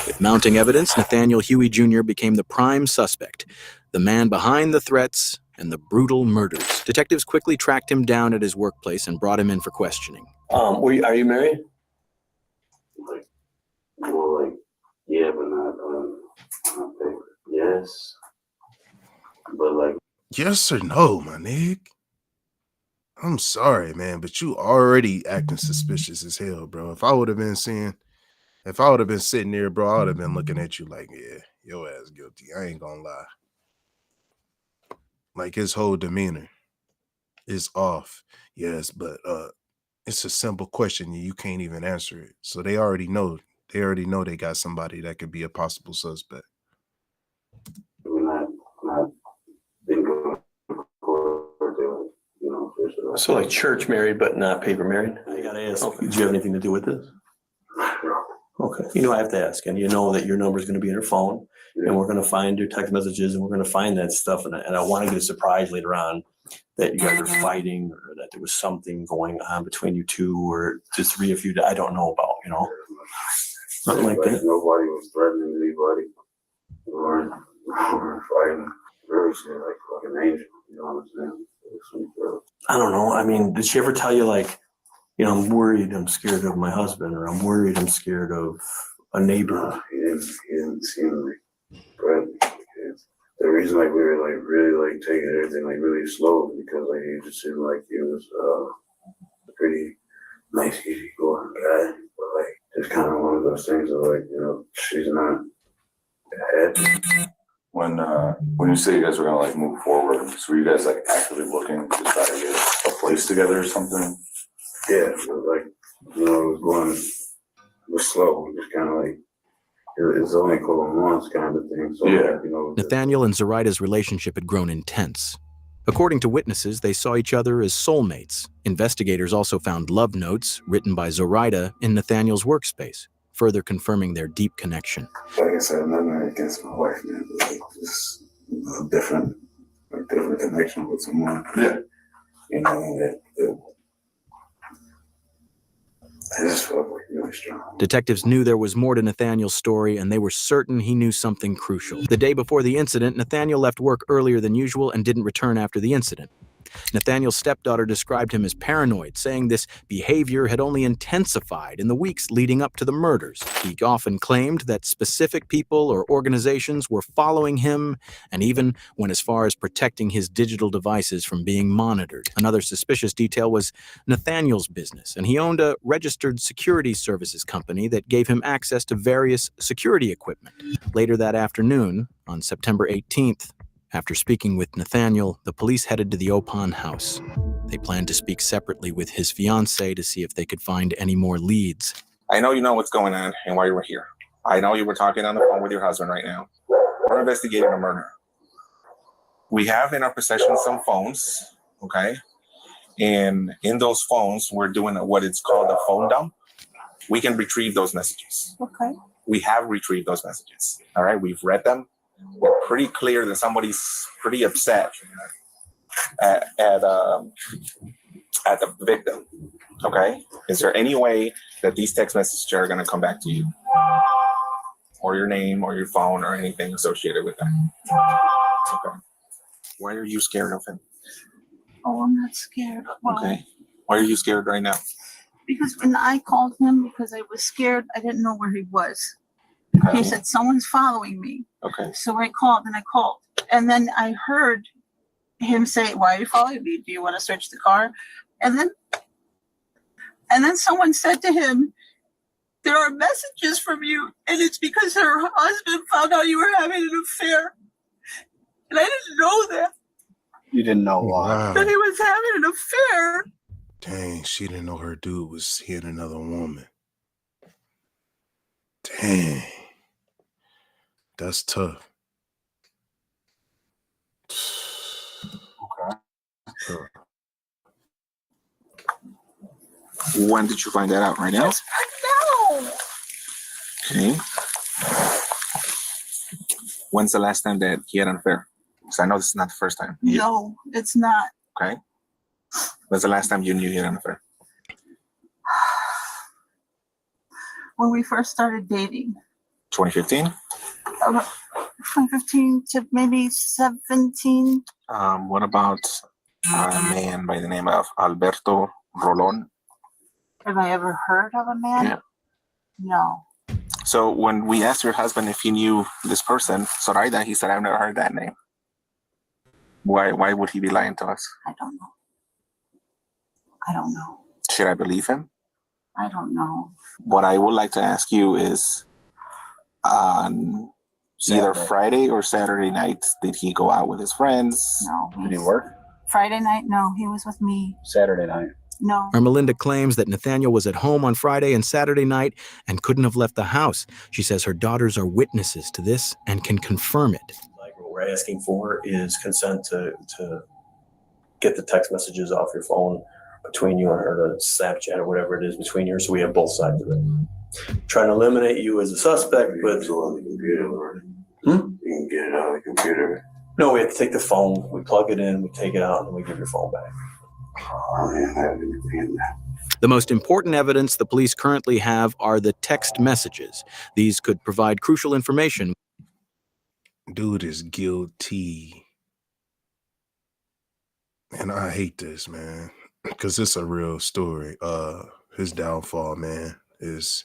With mounting evidence, Nathaniel Huey Jr. became the prime suspect, the man behind the threats and the brutal murders. Detectives quickly tracked him down at his workplace and brought him in for questioning. Are you married? Yeah, but not paper. Yes, but yes or no, my nigga? I'm sorry, man, but you already acting suspicious as hell, bro. If I would have been sitting there, bro, I would have been looking at you like, yeah, your ass guilty. I ain't gonna lie. Like his whole demeanor is off. Yes, but it's a simple question. You can't even answer it. So they already know. They got somebody that could be a possible suspect. not been going to court, So like church married, but not paper married? I gotta ask, did you have anything to do with this? Okay, I have to ask, and you know that your number is gonna be in her phone, and we're gonna find your text messages, and we're gonna find that stuff, and I want to get a surprise later on that you guys are fighting, or that there was something going on between you two, or just three of you that I don't know about, Something like that. Nobody was threatening anybody. We weren't fighting. Very shit, like fucking angel. You know what I'm saying? Sweet girl. I don't know. I mean, did she ever tell you like, I'm worried, I'm scared of my husband, or I'm worried, I'm scared of a neighbor? He didn't seem like threatening. The reason we were really taking everything really slow because he just seemed like he was a pretty nice, easygoing guy. But it's kind of one of those things of she's not happy. When you say you guys were gonna move forward, so were you guys actively looking to try to get a place together or something? Yeah, it was slow, just kind of it's only a couple of months kind of thing. So yeah. Nathaniel and Zoraida's relationship had grown intense. According to witnesses, they saw each other as soulmates. Investigators also found love notes written by Zoraida in Nathaniel's workspace, further confirming their deep connection. Like I said, nothing against my wife, man, but just a different connection with someone. Yeah. I just felt really strong. Detectives knew there was more to Nathaniel's story, and they were certain he knew something crucial. The day before the incident, Nathaniel left work earlier than usual and didn't return after the incident. Nathaniel's stepdaughter described him as paranoid, saying this behavior had only intensified in the weeks leading up to the murders. He often claimed that specific people or organizations were following him and even went as far as protecting his digital devices from being monitored. Another suspicious detail was Nathaniel's business, and he owned a registered security services company that gave him access to various security equipment. Later that afternoon, on September 18th, after speaking with Nathaniel, the police headed to the Opon house. They planned to speak separately with his fiancée to see if they could find any more leads. I know you know what's going on and why you were here. I know you were talking on the phone with your husband right now. We're investigating a murder. We have in our possession some phones, okay? And in those phones, we're doing what it's called a phone dump. We can retrieve those messages. Okay. We have retrieved those messages, all right? We've read them. We're pretty clear that somebody's pretty upset at the victim. Okay, is there any way that these text messages are going to come back to you, or your name, or your phone, or anything associated with that? Okay. Why are you scared of him? Oh, I'm not scared. Well, Okay. Why are you scared right now? because when I called him, because I was scared, I didn't know where he was. Okay. He said, someone's following me. Okay. So I called. And then I heard him say, why are you following me? Do you want to search the car? And then someone said to him, there are messages from you, and it's because her husband found out you were having an affair. And I didn't know that. You didn't know why. Wow. That he was having an affair. Dang, she didn't know her dude was seeing another woman. Dang. That's tough. Okay. When did you find that out? Right now? Just right now. Okay. When's the last time that he had an affair? Because I know this is not the first time. No, it's not. Okay. When's the last time you knew he had an affair? When we first started dating. 2015? 2015 to maybe 17. What about a man by the name of Alberto Rolon? Have I ever heard of a man? Yeah. No. So when we asked your husband if he knew this person, Zoraida, he said, I've never heard that name. Why would he be lying to us? I don't know. I don't know. Should I believe him? I don't know. What I would like to ask you is, on either Friday or Saturday night, did he go out with his friends? No. Did he work? Friday night? No, he was with me. Saturday night. No. Ermelinda claims that Nathaniel was at home on Friday and Saturday night and couldn't have left the house. She says her daughters are witnesses to this and can confirm it. Like what we're asking for is consent to get the text messages off your phone between you and her, to Snapchat or whatever it is between you, so we have both sides of it. Trying to eliminate you as a suspect, but on the computer, or you can get it out of the computer. no, we have to take the phone, we plug it in, we take it out, and we give your phone back. Oh man, I haven't even seen that. The most important evidence the police currently have are the text messages. These could provide crucial information. Dude is guilty. And I hate this, man, because it's a real story. His downfall, man, is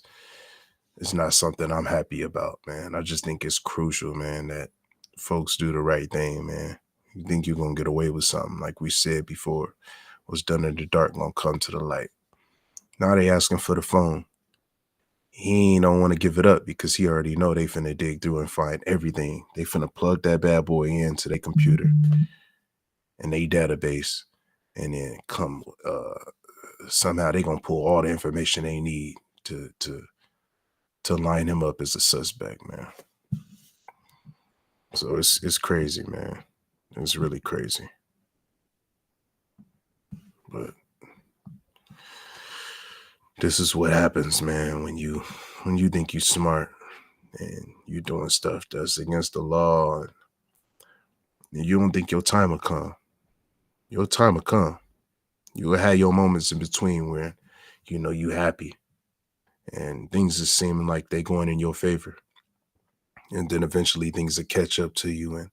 not something I'm happy about, man. I just think it's crucial, man, that folks do the right thing, man. You think you're gonna get away with something, like we said before, what's done in the dark gonna come to the light. Now they asking for the phone. He don't want to give it up because he already know they finna dig through and find everything. They finna plug that bad boy into their computer and their database, and then come somehow they gonna pull all the information they need to line him up as a suspect, man. So it's crazy, man. It's really crazy. But this is what happens, man, when you think you're smart and you're doing stuff that's against the law, and you don't think your time will come. Your time will come. You will have your moments in between where you know you happy and things are seeming like they're going in your favor. And then eventually things will catch up to you and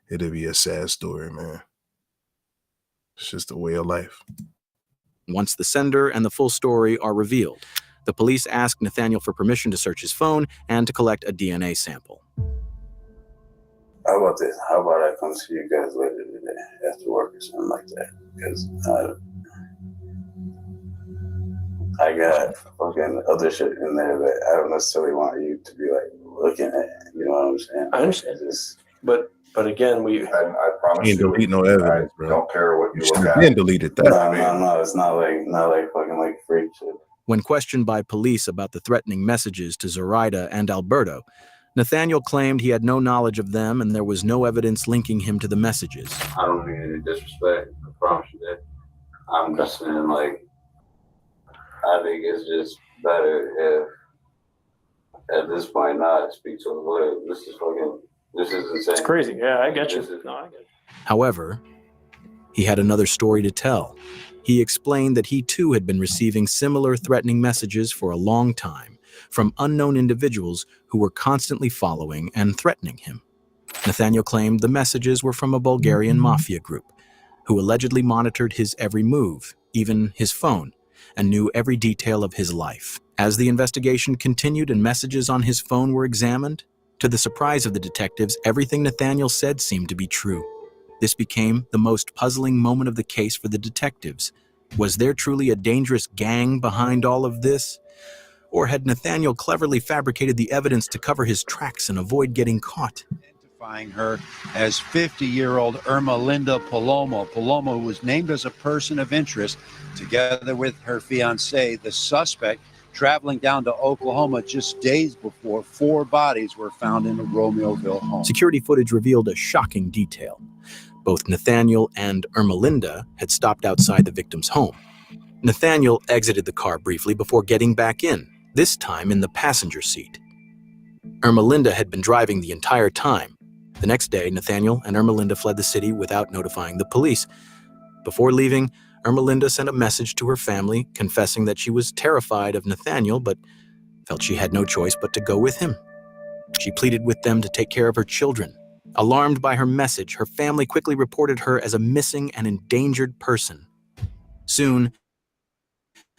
it'll be a sad story, man. It's just a way of life. Once the sender and the full story are revealed, the police ask Nathaniel for permission to search his phone and to collect a DNA sample. How about this? How about I come see you guys later today after work or something like that? Because I got fucking other shit in there that I don't necessarily want you to be like looking at. You know what I'm saying? I understand this, but again, I promise You ain't delete no evidence, I bro. don't care what you You look should at. have been deleted that. No, it's not like fucking like freak shit. When questioned by police about the threatening messages to Zoraida and Alberto, Nathaniel claimed he had no knowledge of them and there was no evidence linking him to the messages. I don't mean any disrespect. I promise you that. I'm just saying, like, I think it's just better if, at this point, not speak to a lawyer. This is insane. it's crazy. Yeah, I get you. No, I get you. However, he had another story to tell. He explained that he too had been receiving similar threatening messages for a long time from unknown individuals who were constantly following and threatening him. Nathaniel claimed the messages were from a Bulgarian mafia group who allegedly monitored his every move, even his phone, and knew every detail of his life. As the investigation continued and messages on his phone were examined, to the surprise of the detectives, everything Nathaniel said seemed to be true. This became the most puzzling moment of the case for the detectives. Was there truly a dangerous gang behind all of this? Or had Nathaniel cleverly fabricated the evidence to cover his tracks and avoid getting caught? Identifying her as 50-year-old Ermelinda Palomo. Palomo was named as a person of interest together with her fiance, the suspect, traveling down to Oklahoma just days before 4 bodies were found in a Romeoville home. Security footage revealed a shocking detail. Both Nathaniel and Ermelinda had stopped outside the victim's home. Nathaniel exited the car briefly before getting back in, this time in the passenger seat. Ermelinda had been driving the entire time. The next day, Nathaniel and Ermelinda fled the city without notifying the police. Before leaving, Ermelinda sent a message to her family confessing that she was terrified of Nathaniel but felt she had no choice but to go with him. She pleaded with them to take care of her children. Alarmed by her message, her family quickly reported her as a missing and endangered person. Soon,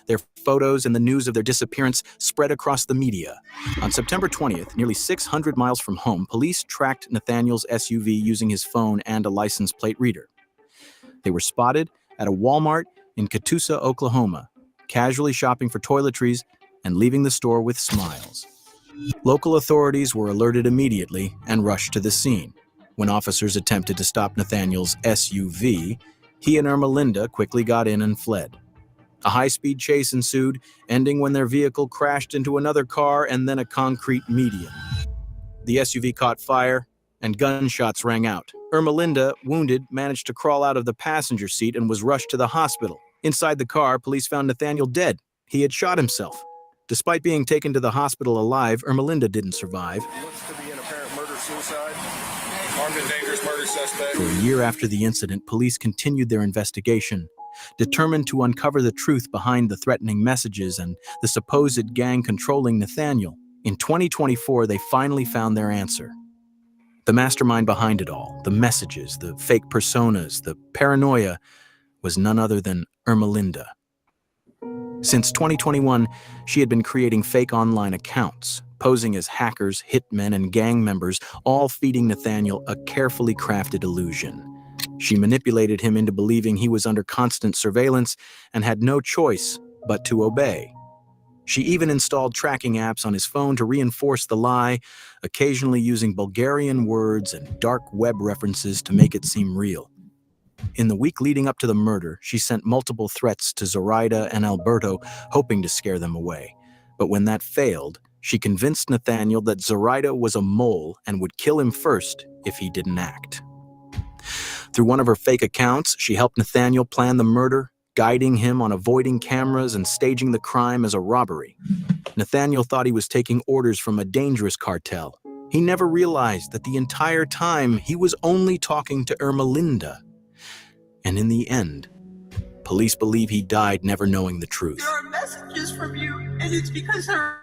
their photos and the news of their disappearance spread across the media. On September 20th, nearly 600 miles from home, police tracked Nathaniel's SUV using his phone and a license plate reader. They were spotted at a Walmart in Catoosa, Oklahoma, casually shopping for toiletries and leaving the store with smiles. Local authorities were alerted immediately and rushed to the scene. When officers attempted to stop Nathaniel's SUV, he and Ermelinda quickly got in and fled. A high-speed chase ensued, ending when their vehicle crashed into another car and then a concrete median. The SUV caught fire, and gunshots rang out. Ermelinda, wounded, managed to crawl out of the passenger seat and was rushed to the hospital. Inside the car, police found Nathaniel dead. He had shot himself. Despite being taken to the hospital alive, Ermelinda didn't survive. Looks to be an apparent murder-suicide. Armed and dangerous murder suspect. For a year after the incident, police continued their investigation, determined to uncover the truth behind the threatening messages and the supposed gang controlling Nathaniel. In 2024, they finally found their answer. The mastermind behind it all, the messages, the fake personas, the paranoia, was none other than Ermelinda. Since 2021, she had been creating fake online accounts, posing as hackers, hitmen, and gang members, all feeding Nathaniel a carefully crafted illusion. She manipulated him into believing he was under constant surveillance and had no choice but to obey. She even installed tracking apps on his phone to reinforce the lie, occasionally using Bulgarian words and dark web references to make it seem real. In the week leading up to the murder, she sent multiple threats to Zoraida and Alberto, hoping to scare them away. But when that failed, she convinced Nathaniel that Zoraida was a mole and would kill him first if he didn't act. Through one of her fake accounts, she helped Nathaniel plan the murder, guiding him on avoiding cameras and staging the crime as a robbery. Nathaniel thought he was taking orders from a dangerous cartel. He never realized that the entire time he was only talking to Ermelinda. And in the end, police believe he died never knowing the truth. There are messages from you, and it's because her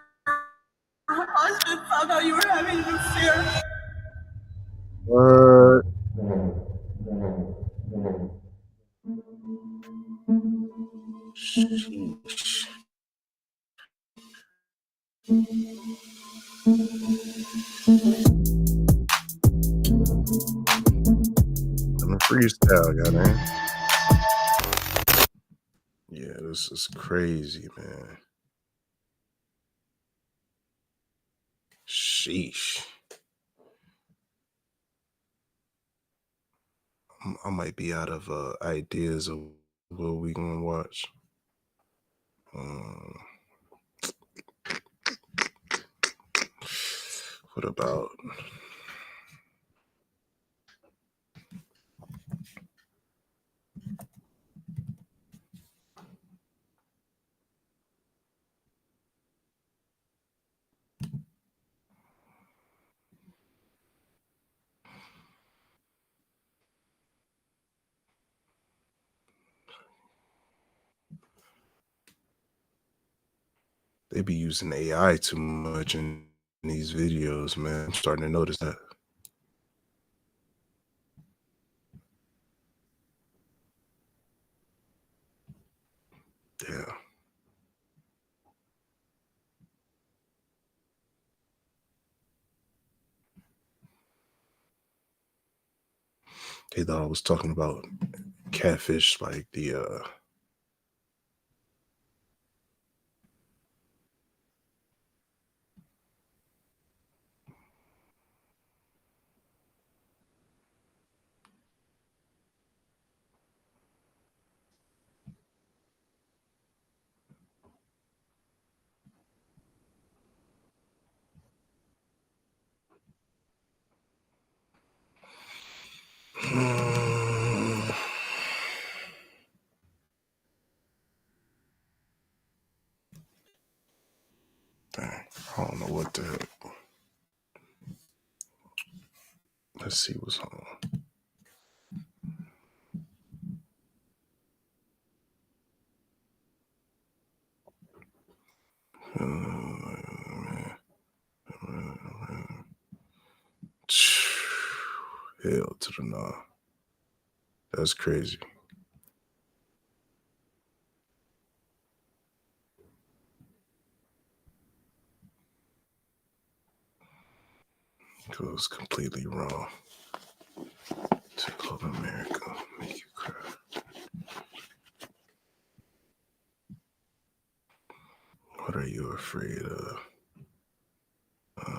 husband found out you were having an affair. What? Sheesh. I'm a freestyle, goddamn. Yeah, this is crazy, man. Sheesh. I might be out of ideas of what we gonna watch. What about? They be using AI too much in these videos, man. I'm starting to notice that. Yeah. They thought I was talking about catfish, like the I don't know what the heck. Let's see what's on. Hell to the nah. That's crazy. Goes completely wrong. To Club America, make you cry. What are you afraid of? I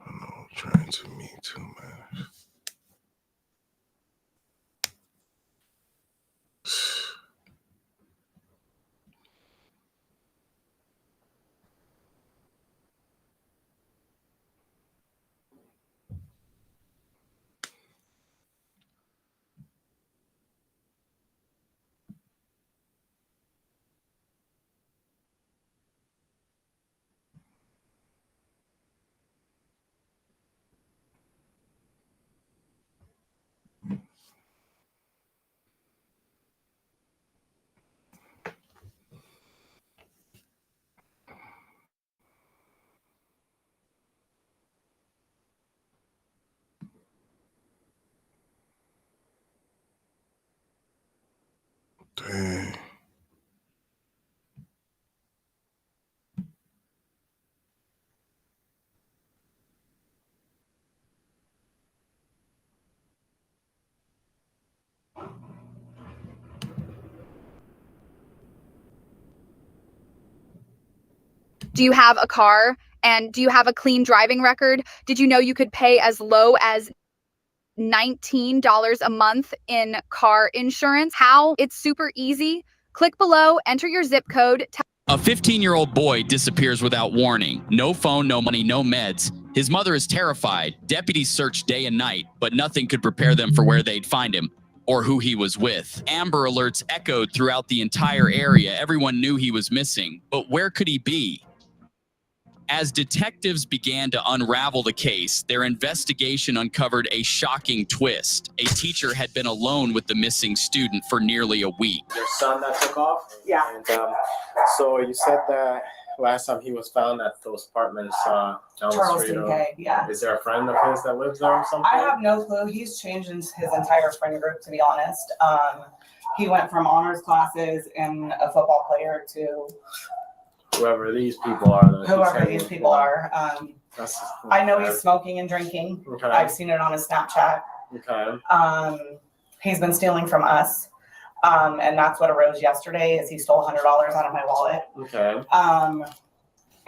know, trying to meet too much. Dang. Do you have a car? And do you have a clean driving record? Did you know you could pay as low as $19 a month in car insurance? How? It's super easy. Click below, enter your zip code. A 15-year-old boy disappears without warning. No phone, no money, no meds. His mother is terrified. Deputies searched day and night, but nothing could prepare them for where they'd find him or who he was with. Amber alerts echoed throughout the entire area. Everyone knew he was missing, but where could he be? As detectives began to unravel the case, their investigation uncovered a shocking twist. A teacher had been alone with the missing student for nearly a week. Your son that took off? Yeah. And so you said that last time he was found at those apartments down the street. Charleston K, yeah. Is there a friend of his that lives there or something? I have no clue. He's changed his entire friend group, to be honest. He went from honors classes and a football player to whoever these people are. whoever these people are. I know he's smoking and drinking. Okay. I've seen it on his Snapchat. Okay. He's been stealing from us. And that's what arose yesterday is he stole $100 out of my wallet. Okay.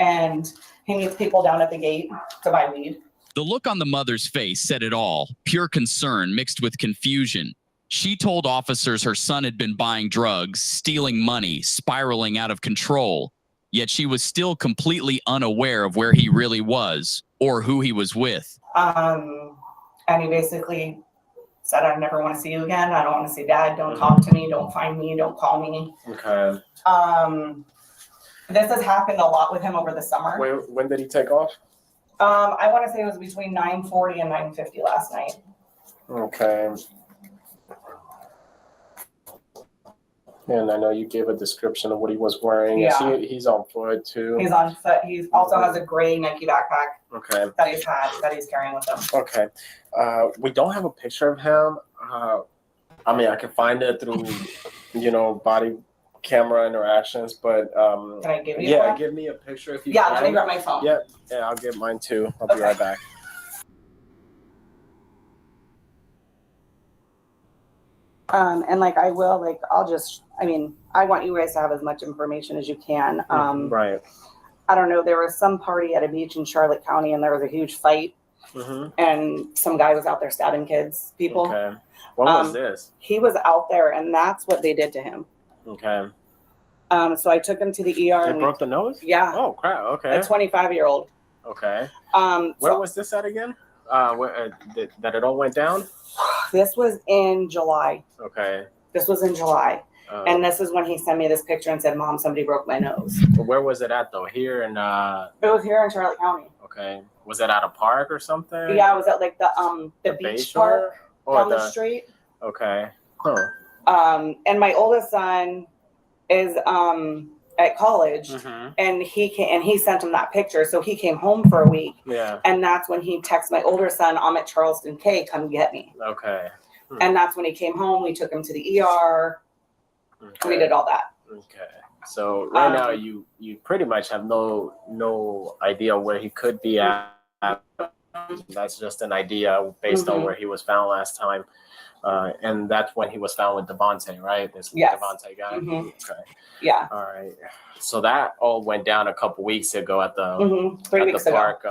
And he meets people down at the gate to buy weed. The look on the mother's face said it all, pure concern mixed with confusion. She told officers her son had been buying drugs, stealing money, spiraling out of control. Yet she was still completely unaware of where he really was or who he was with. And he basically said, I never want to see you again. I don't want to see Dad. Don't talk to me. Don't find me. Don't call me. Okay. This has happened a lot with him over the summer. When did he take off? I want to say it was between 9:40 and 9:50 last night. Okay. And I know you gave a description of what he was wearing. Yeah. He's on foot too. He's on foot. He also has a gray Nike backpack Okay. that he's carrying with him. Okay. We don't have a picture of him. I mean, I can find it through, body camera interactions, but Can I give you yeah, one? give me a picture if you Yeah, can. let me grab my phone. Yeah, I'll get mine too. I'll be right back. And I want you guys to have as much information as you can. Right. I don't know, there was some party at a beach in Charlotte County and there was a huge fight and some guy was out there stabbing people. Okay. When was this? He was out there and that's what they did to him. Okay. So I took him to the ER. They broke the nose? Yeah. Oh, crap. Okay. A 25-year-old. Okay. Where was this at again? That it all went down? This was in July. Okay. This was in July. And this is when he sent me this picture and said, "Mom, somebody broke my nose." Where was it at though? Here in It was here in Charlotte County. okay. Was it at a park or something? Yeah, it was at like the Bay beach Shore? park Or down the street. Okay. Huh. And my oldest son is at college, Mhm. and he sent him that picture. So he came home for a week, Yeah. and that's when he texted my older son, "I'm at Charleston K, come get me." Okay. And that's when he came home. We took him to the ER. We did all that. Okay. So right now you pretty much have no idea where he could be at. That's just an idea based on Mhm. where he was found last time. And that's when he was found with Devontae, right? This Yes. Devontae guy. Mhm. Okay. Yeah. All right. So that all went down a couple weeks ago at the 3 at weeks the ago. park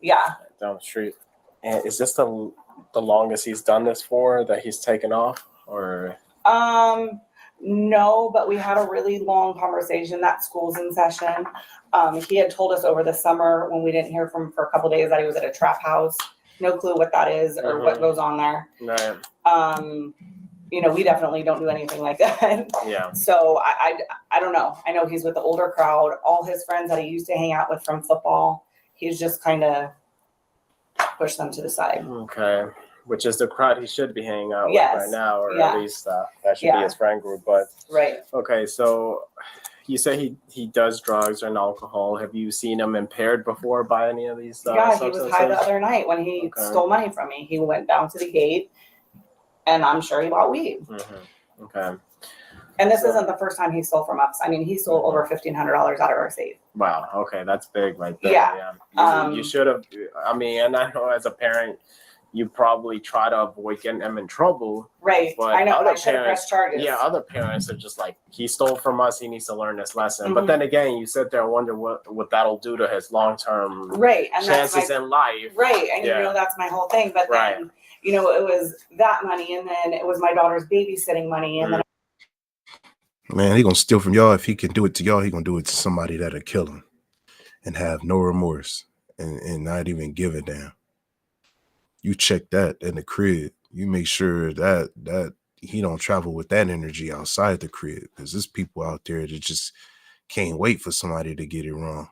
Yeah. down the street. And is this the longest he's done this for that he's taken off, or? No, but we had a really long conversation. That school's in session. He had told us over the summer when we didn't hear from him for a couple days that he was at a trap house. No clue what that is or what Mhm. goes on there. Right. We definitely don't do anything like that. Yeah. So I don't know. I know he's with the older crowd. All his friends that he used to hang out with from football, he's just kind of pushed them to the side. Okay. Which is the crowd he should be hanging out Yes. with right now, or Yeah. at least that should Yeah. be his friend group. But Right. okay, so you say he does drugs and alcohol. Have you seen him impaired before by any of these? Yeah, he was substances? high the other night when he Okay. stole money from me. He went down to the gate, and I'm sure he bought weed. Mhm. Okay. And this isn't the first time he stole from us. I mean, he stole over $1,500 out of our safe. Wow. Okay, that's big right there. Yeah. You should have. I mean, and I know as a parent, you probably try to avoid getting them in trouble. Right. But I know. other I should have parents- pressed charges. Yeah, other parents are just like, he stole from us. He needs to learn this lesson. But Mhm. then again, you sit there and wonder what that'll do to his long term Right. And that's chances my, in life. right. And Yeah. that's my whole thing. But then, it was that money, and then it was my daughter's babysitting money, and then Man, he gonna steal from y'all. If he can do it to y'all, he gonna do it to somebody that'll kill him and have no remorse and not even give a damn. You check that in the crib. You make sure that he don't travel with that energy outside the crib, because there's people out there that just can't wait for somebody to get it wrong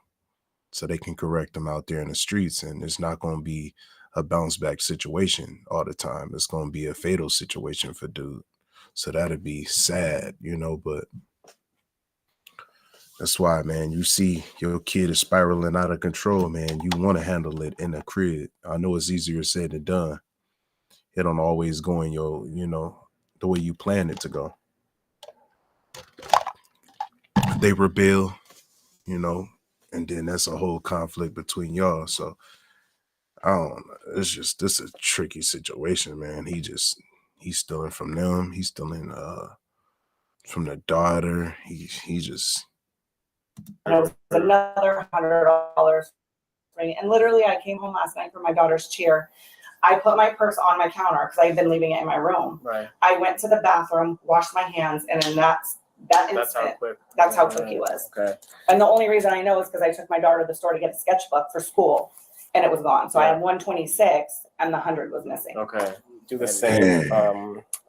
so they can correct them out there in the streets. And it's not going to be a bounce back situation all the time. It's going to be a fatal situation for dude. So that'd be sad, but that's why, man, you see your kid is spiraling out of control, man. You want to handle it in the crib. I know it's easier said than done. It don't always go in your, the way you plan it to go. They rebel, and then that's a whole conflict between y'all. So I don't know. This is a tricky situation, man. He's stealing from them. He's stealing from the daughter. He just it was another $100 for me. And literally, I came home last night from my daughter's cheer. I put my purse on my counter because I've been leaving it in my room. Right. I went to the bathroom, washed my hands, and then that That's how instant, quick. that's how quick he was. Okay. And the only reason I know is because I took my daughter to the store to get a sketchbook for school, and it was gone. So I had 126, and the 100 was missing. Okay. Do the same.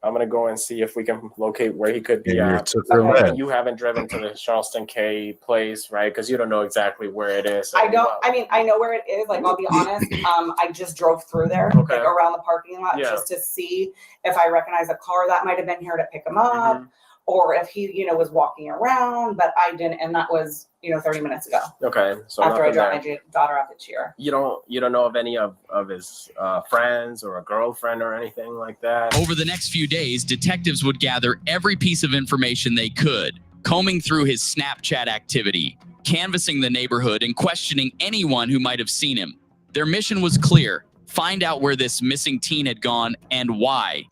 I'm gonna go and see if we can locate where he could be Yeah, at. took her Okay. lab. You haven't driven to the Charleston K place, right? Because you don't know exactly where it is. So I don't. I mean, I know where it is. Like, I'll be honest. I just drove through there, Okay. like, around the parking lot, Yeah. just to see if I recognize a car that might have been here to pick him up, or if he, was walking around. But I didn't, and that was, 30 minutes ago. Okay. So After I nothing dropped there. my daughter off at cheer. You don't know of any of his friends or a girlfriend or anything like that. Over the next few days, detectives would gather every piece of information they could, combing through his Snapchat activity, canvassing the neighborhood, and questioning anyone who might have seen him. Their mission was clear: find out where this missing teen had gone and why.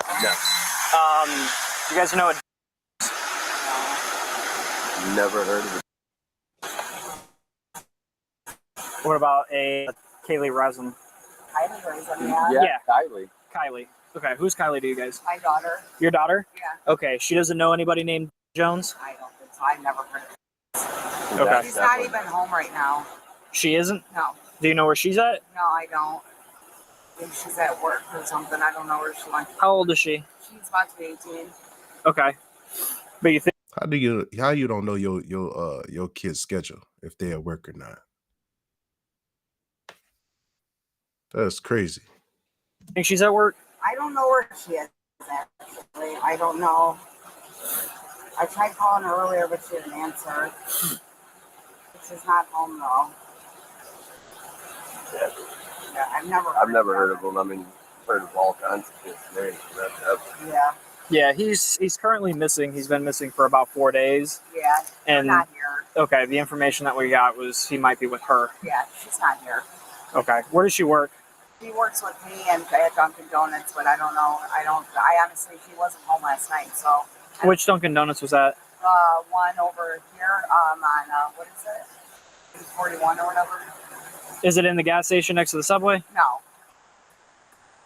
You guys know what? Never heard of it. What about a Kaylee Rosen? Yeah, Kylie. Kylie. Okay, who's Kylie to you guys? My daughter. Your daughter? Yeah. Okay, she doesn't know anybody named Jones? I don't think so. I've never heard of it. Okay. She's not even home right now. She isn't? No. Do you know where she's at? No, I don't. I think she's at work or something. I don't know where she went. How old is she? She's about to be 18. Okay. But you think how you don't know your kid's schedule if they're at work or not? That's crazy. Think she's at work? I don't know where she is actually. I don't know. I tried calling her earlier, but she didn't answer. She's not home though. Yeah, I've never heard of him. I mean, heard of all kinds of kids' names. Yeah. Yeah, he's currently missing. He's been missing for about 4 days. Yeah. And not here. okay, the information that we got was he might be with her. Yeah, she's not here. Okay, where does she work? She works with me and at Dunkin' Donuts, but I don't know. I honestly, she wasn't home last night, so. Which Dunkin' Donuts was that? One over here on what is it? 41 or whatever. Is it in the gas station next to the subway? No.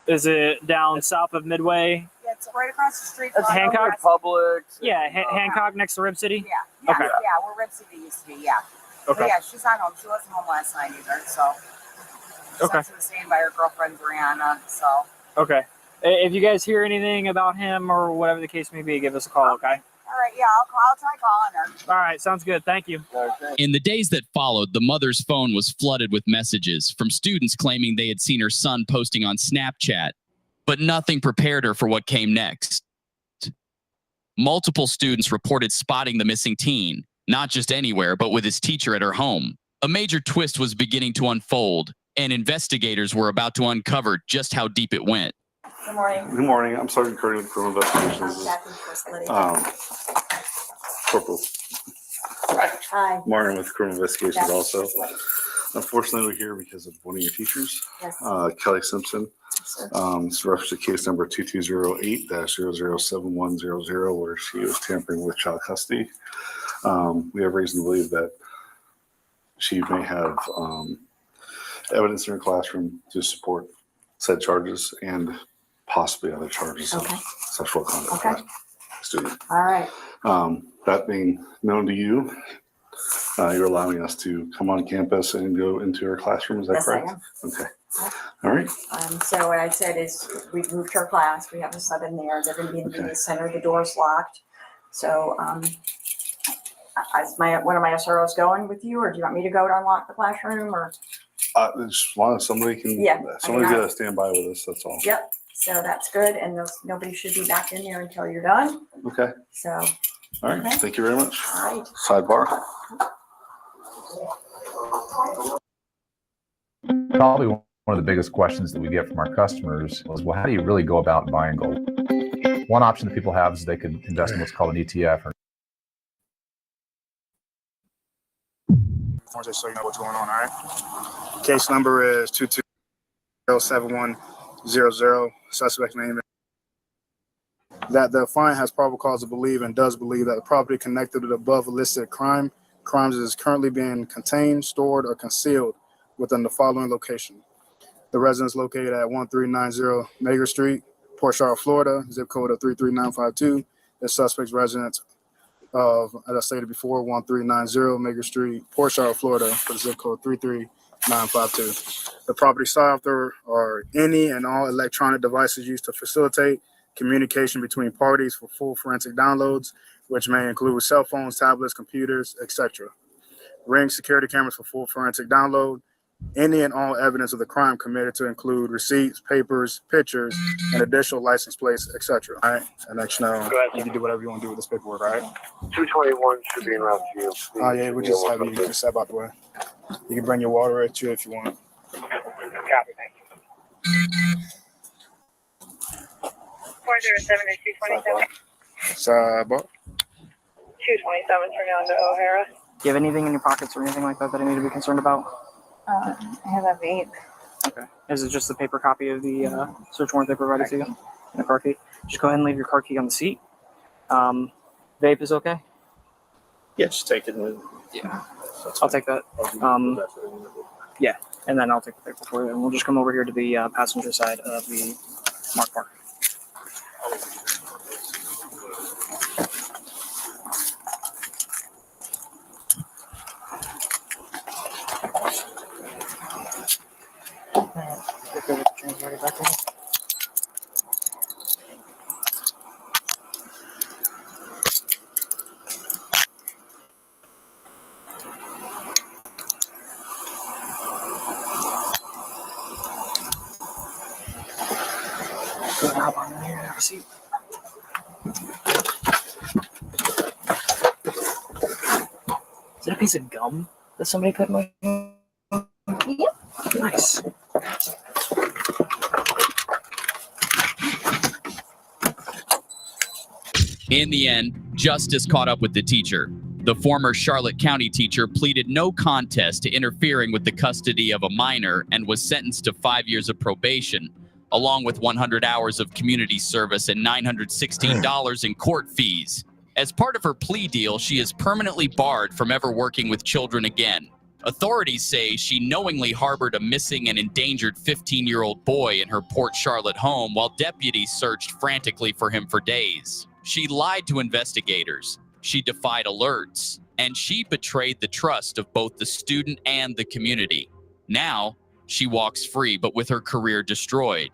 Is it down south of Midway? Yeah, it's right across the street. That's from Hancock? Public. Yeah, Hancock next to Rib City? Yeah. Okay. Yeah, where Rib City used to be, yeah. Okay. But yeah, she's not home. She wasn't home last night either, so. Okay. She was staying by her girlfriend, Brianna, so. Okay. If you guys hear anything about him or whatever the case may be, give us a call, okay? All right, yeah, I'll try calling her. All right, sounds good. Thank you. In the days that followed, the mother's phone was flooded with messages from students claiming they had seen her son posting on Snapchat, but nothing prepared her for what came next. Multiple students reported spotting the missing teen, not just anywhere, but with his teacher at her home. A major twist was beginning to unfold, and investigators were about to uncover just how deep it went. Good morning. Good morning. I'm Sergeant Curry with Criminal Investigations. Corporal Hi. Martin with Criminal Investigations Yeah. also. Unfortunately, we're here because of one of your teachers, Yes. Kelly Simpson. It's reference to case number 2208-007100, where she was tampering with child custody. We have reason to believe that she may have evidence in her classroom to support said charges and possibly other charges of sexual conduct by student. All right. That being known to you, you're allowing us to come on campus and go into her classroom, is that Yes, I correct? am. Okay. All right. So what I said is we've moved her class. We have a sub in there. They're going to be in the media center. The door's locked. So is one of my SROs going with you, or do you want me to go to unlock the classroom, or? As long as somebody can, Yeah, somebody's got to stand by with us, that's all. Yep. So that's good, and nobody should be back in there until you're done. Okay. So. All right. Okay. Thank you very much. All right. Sidebar. Probably one of the biggest questions that we get from our customers is, well, how do you really go about buying gold? One option that people have is they could invest in what's called an ETF. So you know what's going on, all right? Case number is 220710. Suspect name that the client has probable cause to believe and does believe that the property connected to the above listed crimes is currently being contained, stored, or concealed within the following location. The residence located at 1390 Mager Street, Port Charlotte, Florida, zip code of 33952. The suspect's residence of, as I stated before, 1390 Mager Street, Port Charlotte, Florida, for the zip code 33952. The property software are any and all electronic devices used to facilitate communication between parties for full forensic downloads, which may include cell phones, tablets, computers, etc. Ring security cameras for full forensic download. Any and all evidence of the crime committed to include receipts, papers, pictures, and additional license plates, etc. All right, and let you know you can do whatever you want to do with this paperwork. All right. 221 should be around to you. Oh yeah, we just have you just step out the way. You can bring your water at you if you want. Copy, thank you. 407 to 227. Sidebar. 227 for down to O'Hara. Do you have anything in your pockets or anything like that that I need to be concerned about? I have a vape. Okay. Is it just the paper copy of the search warrant they provided to you? And the car key? Just go ahead and leave your car key on the seat. Vape is okay? Yeah, just take it. Yeah. I'll take that. Yeah, and then I'll take the paper for you, and we'll just come over here to the passenger side of the Mark Park. Hop on in here and have a seat. Is it a piece of gum that somebody put in my? Yep. Nice. In the end, justice caught up with the teacher. The former Charlotte County teacher pleaded no contest to interfering with the custody of a minor and was sentenced to 5 years of probation, along with 100 hours of community service and $916 in court fees. As part of her plea deal, she is permanently barred from ever working with children again. Authorities say she knowingly harbored a missing and endangered 15-year-old boy in her Port Charlotte home while deputies searched frantically for him for days. She lied to investigators. She defied alerts, and she betrayed the trust of both the student and the community. Now, she walks free, but with her career destroyed.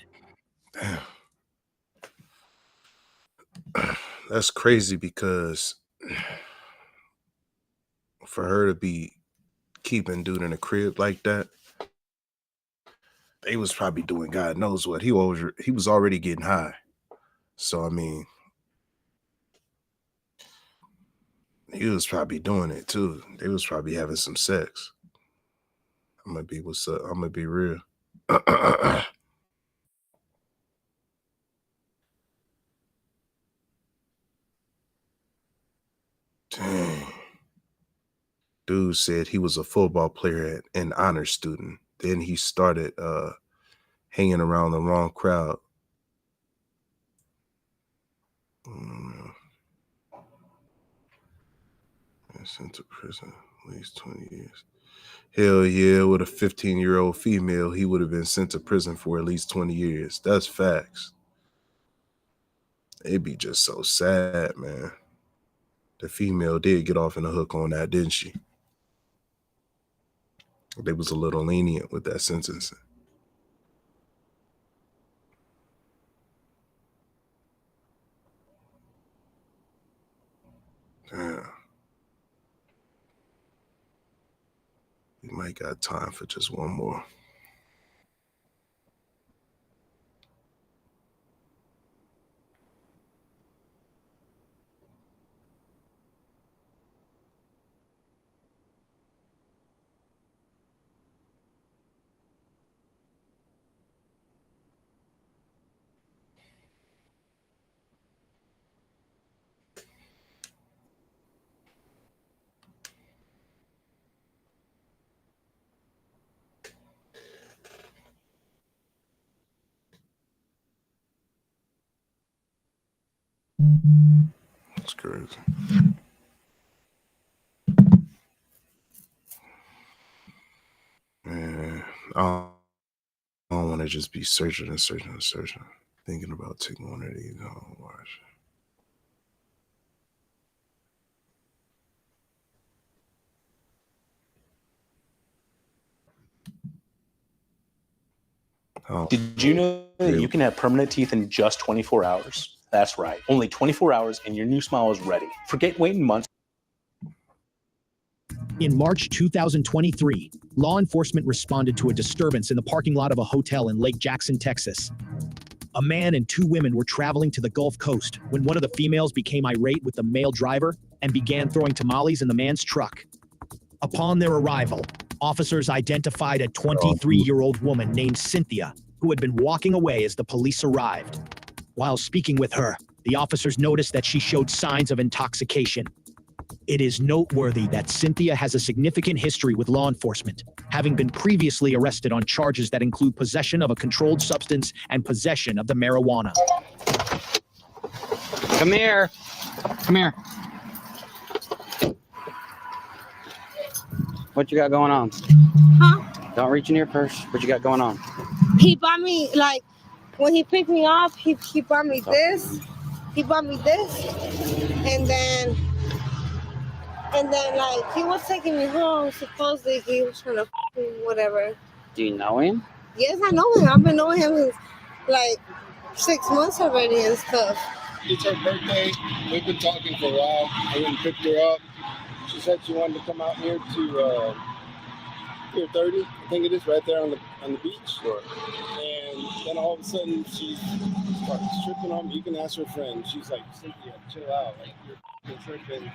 Damn. That's crazy because for her to be keeping dude in a crib like that, they was probably doing God knows what. He was already getting high. So, I mean, he was probably doing it too. They was probably having some sex. I'm gonna be what's up. I'm gonna be real. Dang. Dude said he was a football player and honor student. Then he started hanging around the wrong crowd. Sent to prison at least 20 years. Hell yeah, with a 15-year-old female, he would have been sent to prison for at least 20 years. That's facts. It'd be just so sad, man. The female did get off in the hook on that, didn't she? They was a little lenient with that sentencing. Damn. We might got time for just one more. That's crazy. Man, I don't want to just be searching and searching and searching. Thinking about taking one of these home. Watch. Oh, Did you know that you can have permanent teeth in just 24 hours? That's right. Only 24 hours and your new smile is ready. Forget waiting months. In March 2023, law enforcement responded to a disturbance in the parking lot of a hotel in Lake Jackson, Texas. A man and two women were traveling to the Gulf Coast when one of the females became irate with the male driver and began throwing tamales in the man's truck. Upon their arrival, officers identified a 23-year-old woman named Cynthia, who had been walking away as the police arrived. While speaking with her, the officers noticed that she showed signs of intoxication. It is noteworthy that Cynthia has a significant history with law enforcement, having been previously arrested on charges that include possession of a controlled substance and possession of the marijuana. Come here. Come here. What you got going on? Huh? Don't reach in your purse. What you got going on? He bought me, like, when he picked me up, he bought me this. He bought me this. And then, like, he was taking me home. Supposedly, he was trying to whatever. Do you know him? Yes, I know him. I've been knowing him since, like, 6 months already and stuff. It's her birthday. We've been talking for a while. I went and picked her up. She said she wanted to come out here to Pier 30, I think it is, right there on the beach. Sure. And then all of a sudden she starts tripping on me. You can ask her friend. She's like, Cynthia, chill out. Like, you're tripping.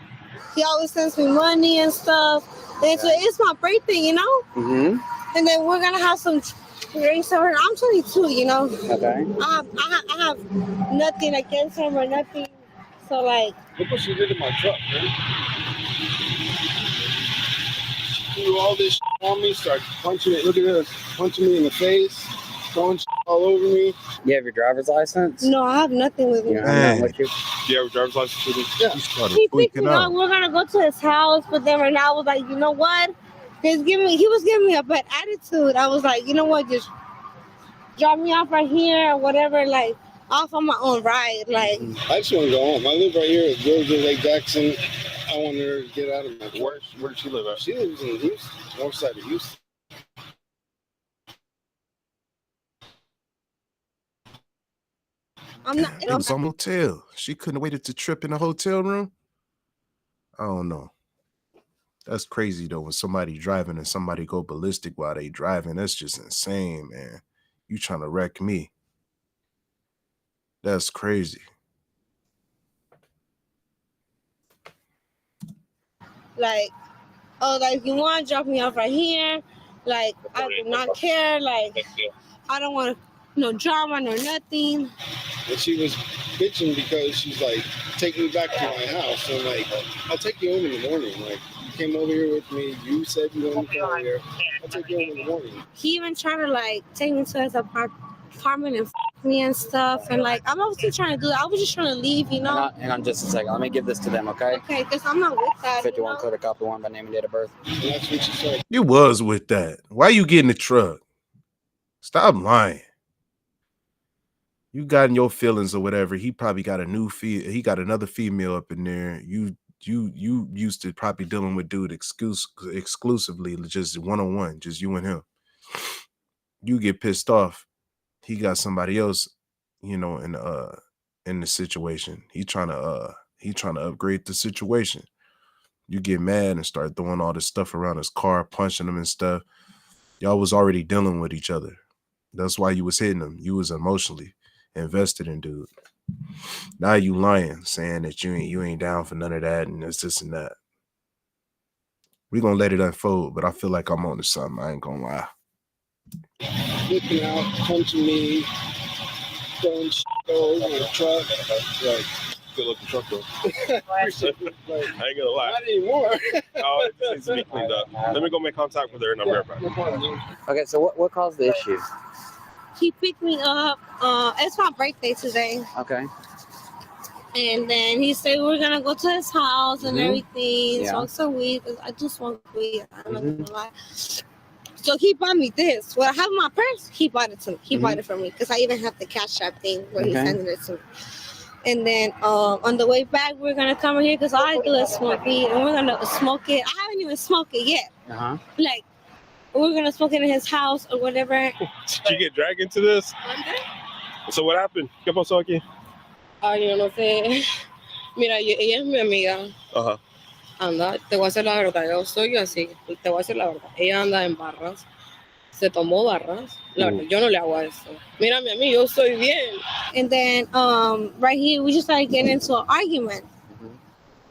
He always sends me money and stuff. And so it's my birthday, you know? Mm-hmm. And then we're gonna have some drinks over. I'm 22, you know? Okay. I have nothing against him or nothing. So like, look what she did to my truck, man. She threw all this shit on me, started punching it. Look at this, punching me in the face, throwing shit all over me. You have your driver's license? no, I have nothing with me. You don't have nothing with you? Do you have a driver's license with me? Yeah. He picked me up. We're gonna go to his house, but then right now I was like, you know what? He was giving me a bad attitude. I was like, you know what? Just drop me off right here or whatever. Like off on my own ride. Like I just want to go home. I live right here at Georgia Lake Jackson. I want her to get out of my car. Where does she live at? She lives in Houston, north side of Houston. I'm not. It was on motel. She couldn't have waited to trip in a hotel room. I don't know. That's crazy though. When somebody driving and somebody go ballistic while they driving, that's just insane, man. You trying to wreck me? That's crazy. Like, oh, like you want to drop me off right here? Like I do not care. Like I don't want no drama, no nothing. And she was bitching because she's like, take me back to my house. So I'm like, I'll take you home in the morning. Like, you came over here with me. You said you wanted to come here. I'll take you home in the morning. He even trying to like take me to his apartment and me and stuff. And like, I'm obviously trying to do that. I was just trying to leave, you know? Hang on just a second. Let me give this to them, okay? Okay, because I'm not with that. 51 code of copy 1 by name and date of birth. And that's what she said. You was with that. Why you getting the truck? Stop lying. You got in your feelings or whatever. He probably got a new he got another female up in there. You used to probably dealing with dude exclusively, just one-on-one, just you and him. You get pissed off. He got somebody else, you know, in the situation. He trying to upgrade the situation. You get mad and start throwing all this stuff around his car, punching him and stuff. Y'all was already dealing with each other. That's why you was hitting him. You was emotionally invested in dude. Now you lying, saying that you ain't down for none of that and this and that. We gonna let it unfold, but I feel like I'm on to something. I ain't gonna lie. Flipping out, punching me, throwing shit over the truck. Like, good looking truck though. I ain't gonna lie. Not anymore. Oh, it just needs to be cleaned up. Let me go make contact with her and I'll be right back. Okay, so what caused the issue? He picked me up. It's my birthday today. Okay. And then he said we're gonna go to his house and everything. Yeah. Smoke some weed. I just smoke weed. I'm not gonna lie. So he bought me this. What I have in my purse, he bought it to me. He bought it for me because I even have the Cash App thing where he's sending it to me. And then on the way back, we're gonna come in here because all I do is smoke weed, and we're gonna smoke it. I haven't even smoked it yet. Like we're gonna smoke it in his house or whatever. Did you get dragged into this? So what happened? ¿Qué pasó aquí? Ay, yo no sé. Mira, ella es mi amiga. Ajá. Anda, te voy a hacer la verdad, yo soy así, te voy a decir la verdad. Ella anda en barras, se tomó barras. La verdad, yo no le hago a eso. Mírame a mí, yo soy bien. And then right here, we just started getting into an argument.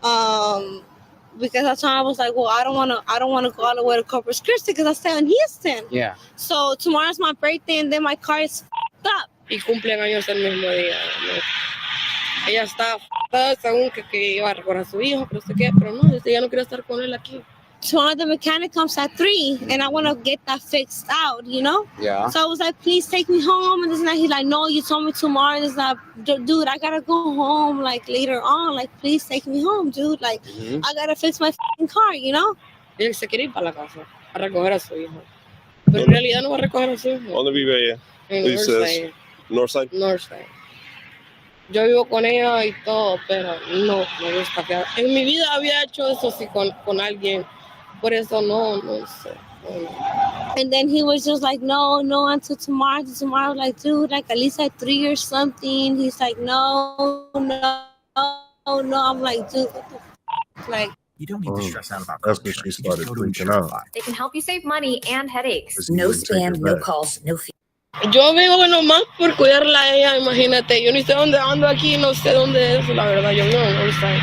Because at the time I was like, well, I don't wanna go all the way to Corpus Christi because I stay in Houston. Yeah. So tomorrow's my birthday and then my car is f***ed up. Y cumplen años el mismo día. ¿No? Ella está f***da según que iba a recoger a su hijo, pero sé qué, pero no, ella no quiere estar con él aquí. Tomorrow the mechanic comes at 3 and I want to get that fixed out, you know? Yeah. So I was like, please take me home and this and that. He's like, no, you told me tomorrow. This like, dude, I gotta go home like later on. Like, please take me home, dude. Like, I gotta fix my f***ing car, you know? Ella se quiere ir para la casa a recoger a su hijo. Pero en realidad no va a recoger a su hijo. ¿Dónde vive ella? En Dices, Northside. Northside. Yo vivo con ella y todo, pero no me gusta quedar. En mi vida había hecho eso sí con alguien. Por eso no sé. And then he was just like, no, until tomorrow. Like, dude, like at least at 3 or something. He's like, no. I'm like, dude, what the f-? Like, You don't need to stress out about That's car when she insurance. You just started go to freaking out. Insurify. They can help you save money and headaches. No spam, no calls, no fee. Yo vivo nomás por cuidarla a ella, imagínate. Yo ni sé dónde ando aquí, no sé dónde es, la verdad. Yo no understand.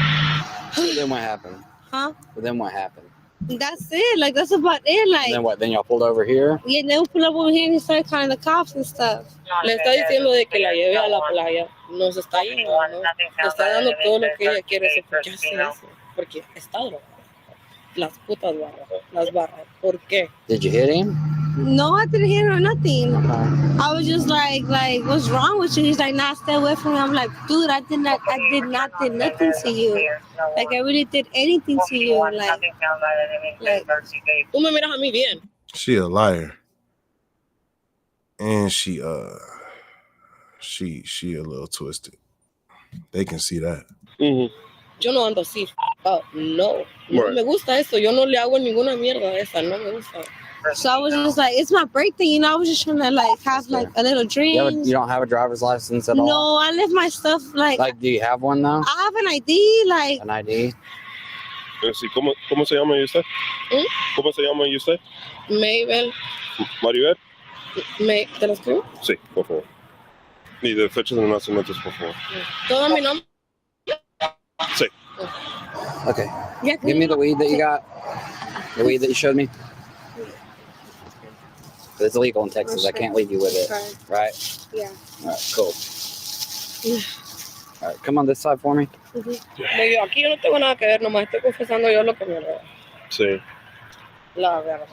Then what happened? Huh? But then what happened? That's it. Like, that's about it. Like, And then what? Then y'all pulled over here? yeah, then we pull up over here and he started calling the cops and stuff. Le está diciendo de que la lleve a la playa. No se está yendo, ¿no? Le está dando todo lo que ella quiere. ¿Por qué hace eso? Porque está drogada. Las putas barras. Las barras. ¿Por qué? Did you hit him? No, I didn't hear or nothing. I was just like, what's wrong with you? He's like, nah, stay away from me. I'm like, dude, I did not do nothing to you. Like, I really did anything to you. Like, Tú me miras a mí bien. She a liar. And she a little twisted. They can see that. Yo no ando así. No. No Right. me gusta eso. Yo no le hago ninguna mierda a esa. No me gusta. so I was just like, it's my birthday, you know. I was just trying to like have like a little drink. You don't have a driver's license at all? No, I left my stuff like Do you have one now? I have an ID, like An ID? Sí, ¿cómo se llama usted? ¿Cómo se llama usted? Mabel. Maribel. ¿Te lo escribo? Sí, por favor. Y de fechas de nacimiento, por favor. Todo mi nombre. Sí. Okay. Give me the weed that you got. The weed that you showed me. It's illegal in Texas. I can't leave you with it. Right? Yeah. All right, cool. All right, come on this side for me. Le digo, aquí yo no tengo nada que ver, nomás estoy confesando yo lo que me roba. Sí. La verdad.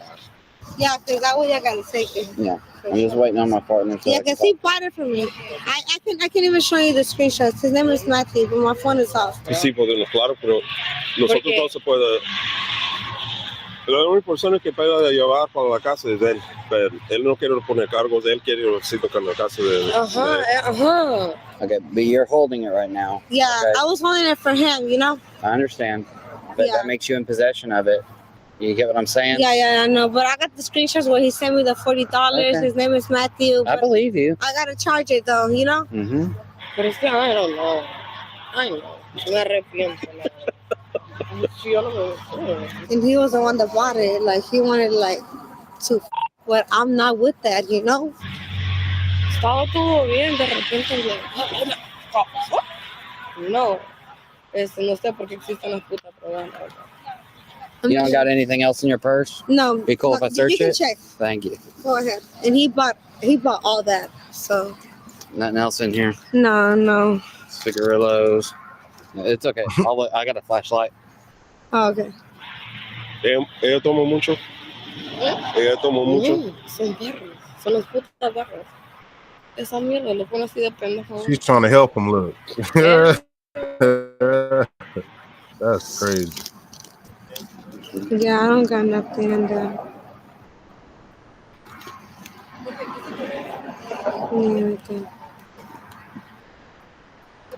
yeah, because that way I gotta take it. Yeah. I'm just waiting on my partner. So Yeah, because he bought it from me. I can even show you the screenshots. His name is Matthew, but my phone is off. Sí, podemos, claro, pero nosotros no se puede. La única persona que puede llevar para la casa es él. Pero él no quiere poner cargos, él quiere recibir con la casa de él. Okay, but you're holding it right now. Yeah, Okay? I was holding it for him, you know? I understand. But that makes you in possession of it. You get what I'm saying? Yeah, I know. But I got the screenshots where he sent me the $40. Okay. His name is Matthew. I believe you. I gotta charge it though, you know? Mm-hmm. Pero es que, I don't know. I know. Me arrepiento. la verdad. Yo no me gusta. And he was the one that bought it. Like he wanted like to but I'm not with that, you know? Estaba todo bien, de repente no, no sé por qué existen las putas pruebas. You don't got anything else in your purse? No. Be cool if I search you can it? check. Thank you. Go ahead. And he bought all that. So Nothing else in here? no. Cigarillos. It's okay. I got a flashlight. Oh, okay. Ella toma mucho. Ella toma mucho. Son perros, son las putas perros. Esa mierda lo pone así de pendejo. She's trying to help him look. That's crazy. Yeah, I don't got nothing in there. Yeah,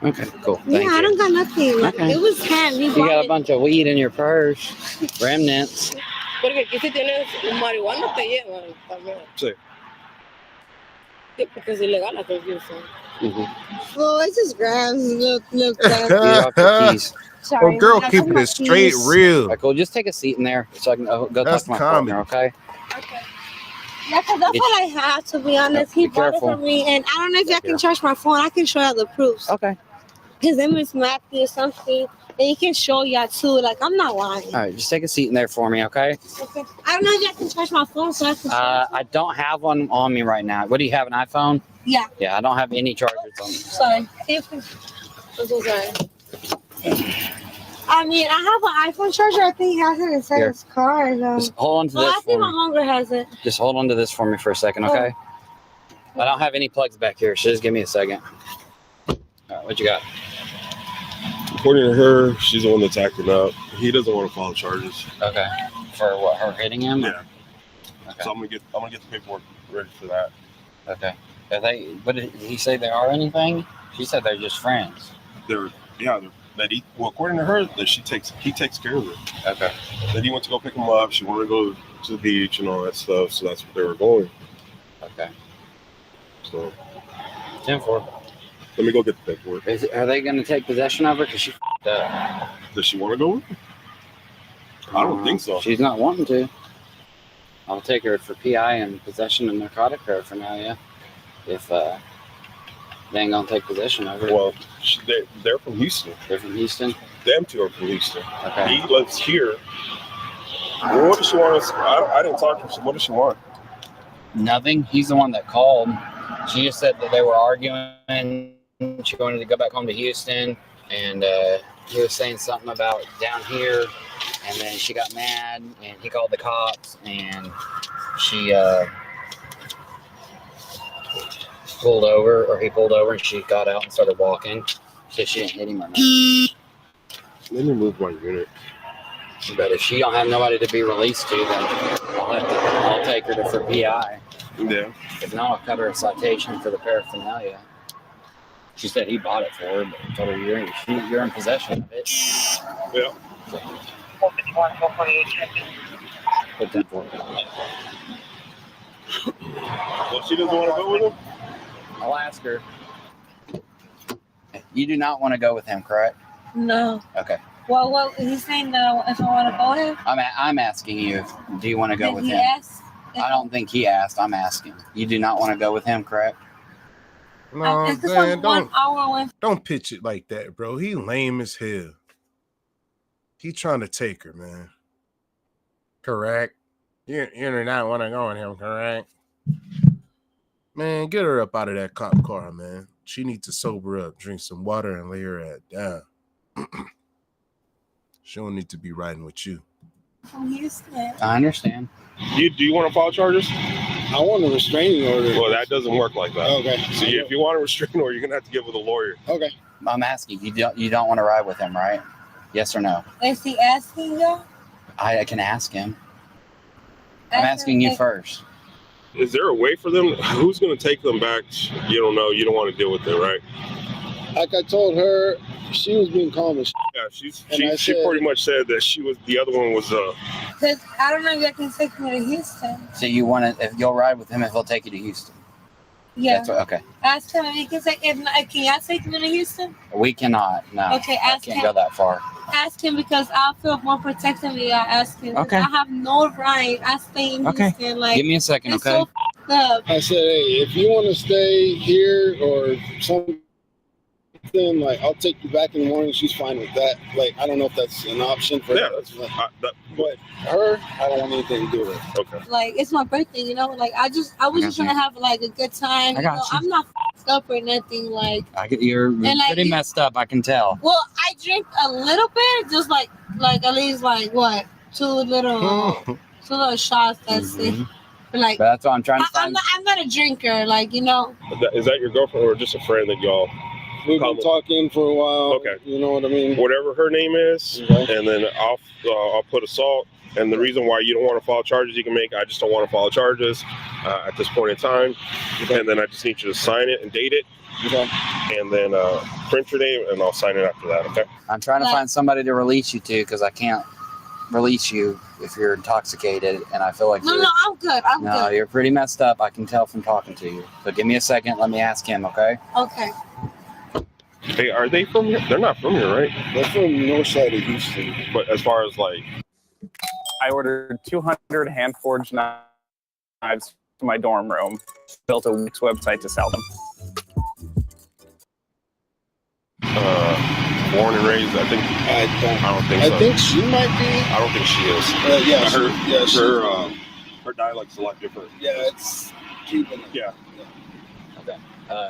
Okay, cool. yeah, Thank I you. don't got nothing. Like, Okay. it was him. He You bought got a it. bunch of weed in your purse. Remnants. Porque aquí si tienes marihuana te llevan también. Sí. Sí, porque es ilegal la confusión. Mm-hmm. Well, it's just grams. Look. Get off your keys. Sorry. Oh, girl, I keep got my it straight keys. real. All right, cool. Just take a seat in there so I can go talk That's to my comedy. partner, okay? Yeah, because that's all I have, to be honest. He Be bought careful. it for me, and I don't know if I can charge my phone. I can show you the proofs. Okay. His name is Matthew something, and he can show you too. Like, I'm not lying. All right, just take a seat in there for me, okay? Okay. I don't know if I can charge my phone, so I can. I don't have one on me right now. What do you have, an iPhone? Yeah. Yeah, I don't have any chargers on me. Sorry. I'm so sorry. I mean, I have an iPhone charger. I think he has it inside Here. his car. Just hold on to Well, this I think for my me. hunger has it. Just hold on to this for me for a second, okay? I don't have any plugs back here, so just give me a second. All right, what you got? According to her, she's the one that's acting up. He doesn't want to file charges. Okay. For what? Her hitting him? Yeah. So I'm gonna get the paperwork ready for that. Okay. Are they? What did he say? They are anything? She said they're just friends. According to her, that he takes care of it. Okay. That he went to go pick him up. She wanted to go to the beach and all that stuff. So that's what they were going. Okay. So 10-4. let me go get the paperwork. Are they going to take possession of her? Because she f***ed up. Does she want to go with me? I don't think so. She's not wanting to. I'll take her for PI and possession of narcotic paraphernalia if they ain't gonna take possession of her. Well, they're from Houston. They're from Houston? Them two are from Houston. Okay. He lives here. Well, what does she want us? I didn't talk to her. So what does she want? Nothing. He's the one that called. She just said that they were arguing. She wanted to go back home to Houston, and he was saying something about down here, and then she got mad, and he called the cops, and she pulled over, or he pulled over, and she got out and started walking. So she didn't hit him or nothing. Let me move my unit. But if she don't have nobody to be released to, then I'll take her for PI. Yeah. If not, I'll cut her a citation for the paraphernalia. She said he bought it for her, but I told her you're in possession of it. Yeah. Put that for her. Well, she doesn't want to go with him? I'll ask her. You do not want to go with him, correct? No. Okay. Well, he's saying that if I want to go with him. I'm asking you, do you want to go with him? Yes. I don't think he asked. I'm asking. You do not want to go with him, correct? No, It's just man, like 1 hour away. don't pitch it like that, bro. He lame as hell. He trying to take her, man. Correct. You do not want to go with him, correct? Man, get her up out of that cop car, man. She needs to sober up, drink some water, and lay her head down. She don't need to be riding with you. From Houston. I understand. Do you want to file charges? I want a restraining order. Well, that doesn't work like that. Okay. So if you want a restraining order, you're gonna have to get with a lawyer. Okay. I'm asking you. You don't want to ride with him, right? Yes or no? Is he asking you? I can ask him. I'm asking you first. Is there a way for them? Who's gonna take them back? You don't know. You don't want to deal with it, right? Like I told her, she was being calm as Yeah, she said- pretty much said that the other one was Because I don't know if I can take me to Houston. So you want to? If you'll ride with him, if he'll take you to Houston. Yeah. That's what, okay. Ask him if he can take. If not, can y'all take me to Houston? We cannot. No. Okay, I ask can't him. go that far. Ask him because I feel more protected when I ask him. 'Cause Okay. I have no right. I stay in Okay. Houston. Like, Give me a second, it's okay? so f***ed up. I said, hey, if you want to stay here or something, like I'll take you back in the morning. She's fine with that. Like I don't know if that's an option for her. But her, I don't want anything to do with it. Okay. Like, it's my birthday, you know. Like, I was just trying to have like a good time. I got you. I'm not f***ed up or nothing. Like, You're And I- pretty messed up. I can tell. well, I drink a little bit, just like at least like what two little shots. That's it. But like, But that's what I'm trying to I'm find. not a drinker. Like, you know. Is that your girlfriend or just a friend that y'all? We've been talking for a while. Okay. You know what I mean? Whatever her name is, and then I'll put assault. And the reason why you don't want to file charges, you can make. I just don't want to file charges at this point in time. And then I just need you to sign it and date it. Okay. And then print your name, and I'll sign it after that. Okay. I'm trying to find somebody to release you to because I can't release you if you're intoxicated, and I feel like No, I'm good. I'm no, good. you're pretty messed up. I can tell from talking to you. So give me a second. Let me ask him. Okay. Okay. Hey, are they from here? They're not from here, right? They're from north side of Houston. But as far as like, I ordered 200 hand-forged knives to my dorm room. Built a Wix website to sell them. born and raised, I think. I don't think so. I think she might be. I don't think she is. Her dialect's a lot different. Yeah, it's Cuban. Yeah. Okay.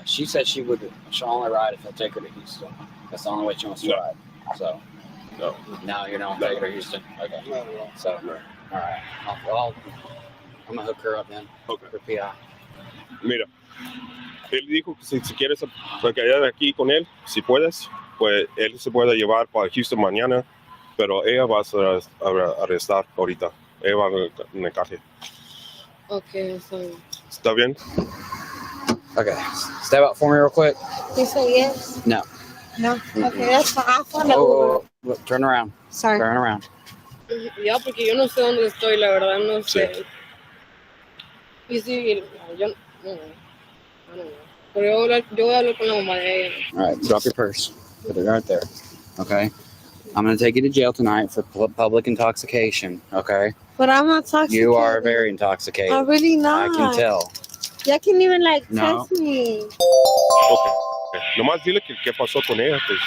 She said she'll only ride if I take her to Houston. That's the only way she wants to ride. So, now you're not taking her to Houston. Okay. So, all right. I'm gonna hook her up then. Okay. For PI. Mira, él dijo que si quieres quedar aquí con él, si puedes, pues él se puede llevar para Houston mañana, pero ella va a arrestar ahorita. Ella va en el calle. Okay, so ¿Está bien? Okay. Step out for me real quick. you say yes? No. No. Okay, that's fine. I'll find out. Look, turn around. Sorry. Turn around. Ya, porque yo no sé dónde estoy, la verdad, no sé. Y sí, yo no. Pero yo voy a hablar con la mamá de ella. All right. Drop your purse. Put it right there. Okay. I'm going to take you to jail tonight for public intoxication, okay? But I'm not intoxicated. You are very intoxicated. I'm really not. I can tell. Y'all can even like No. test me. Okay. Nomás dile que qué pasó con ella, pues.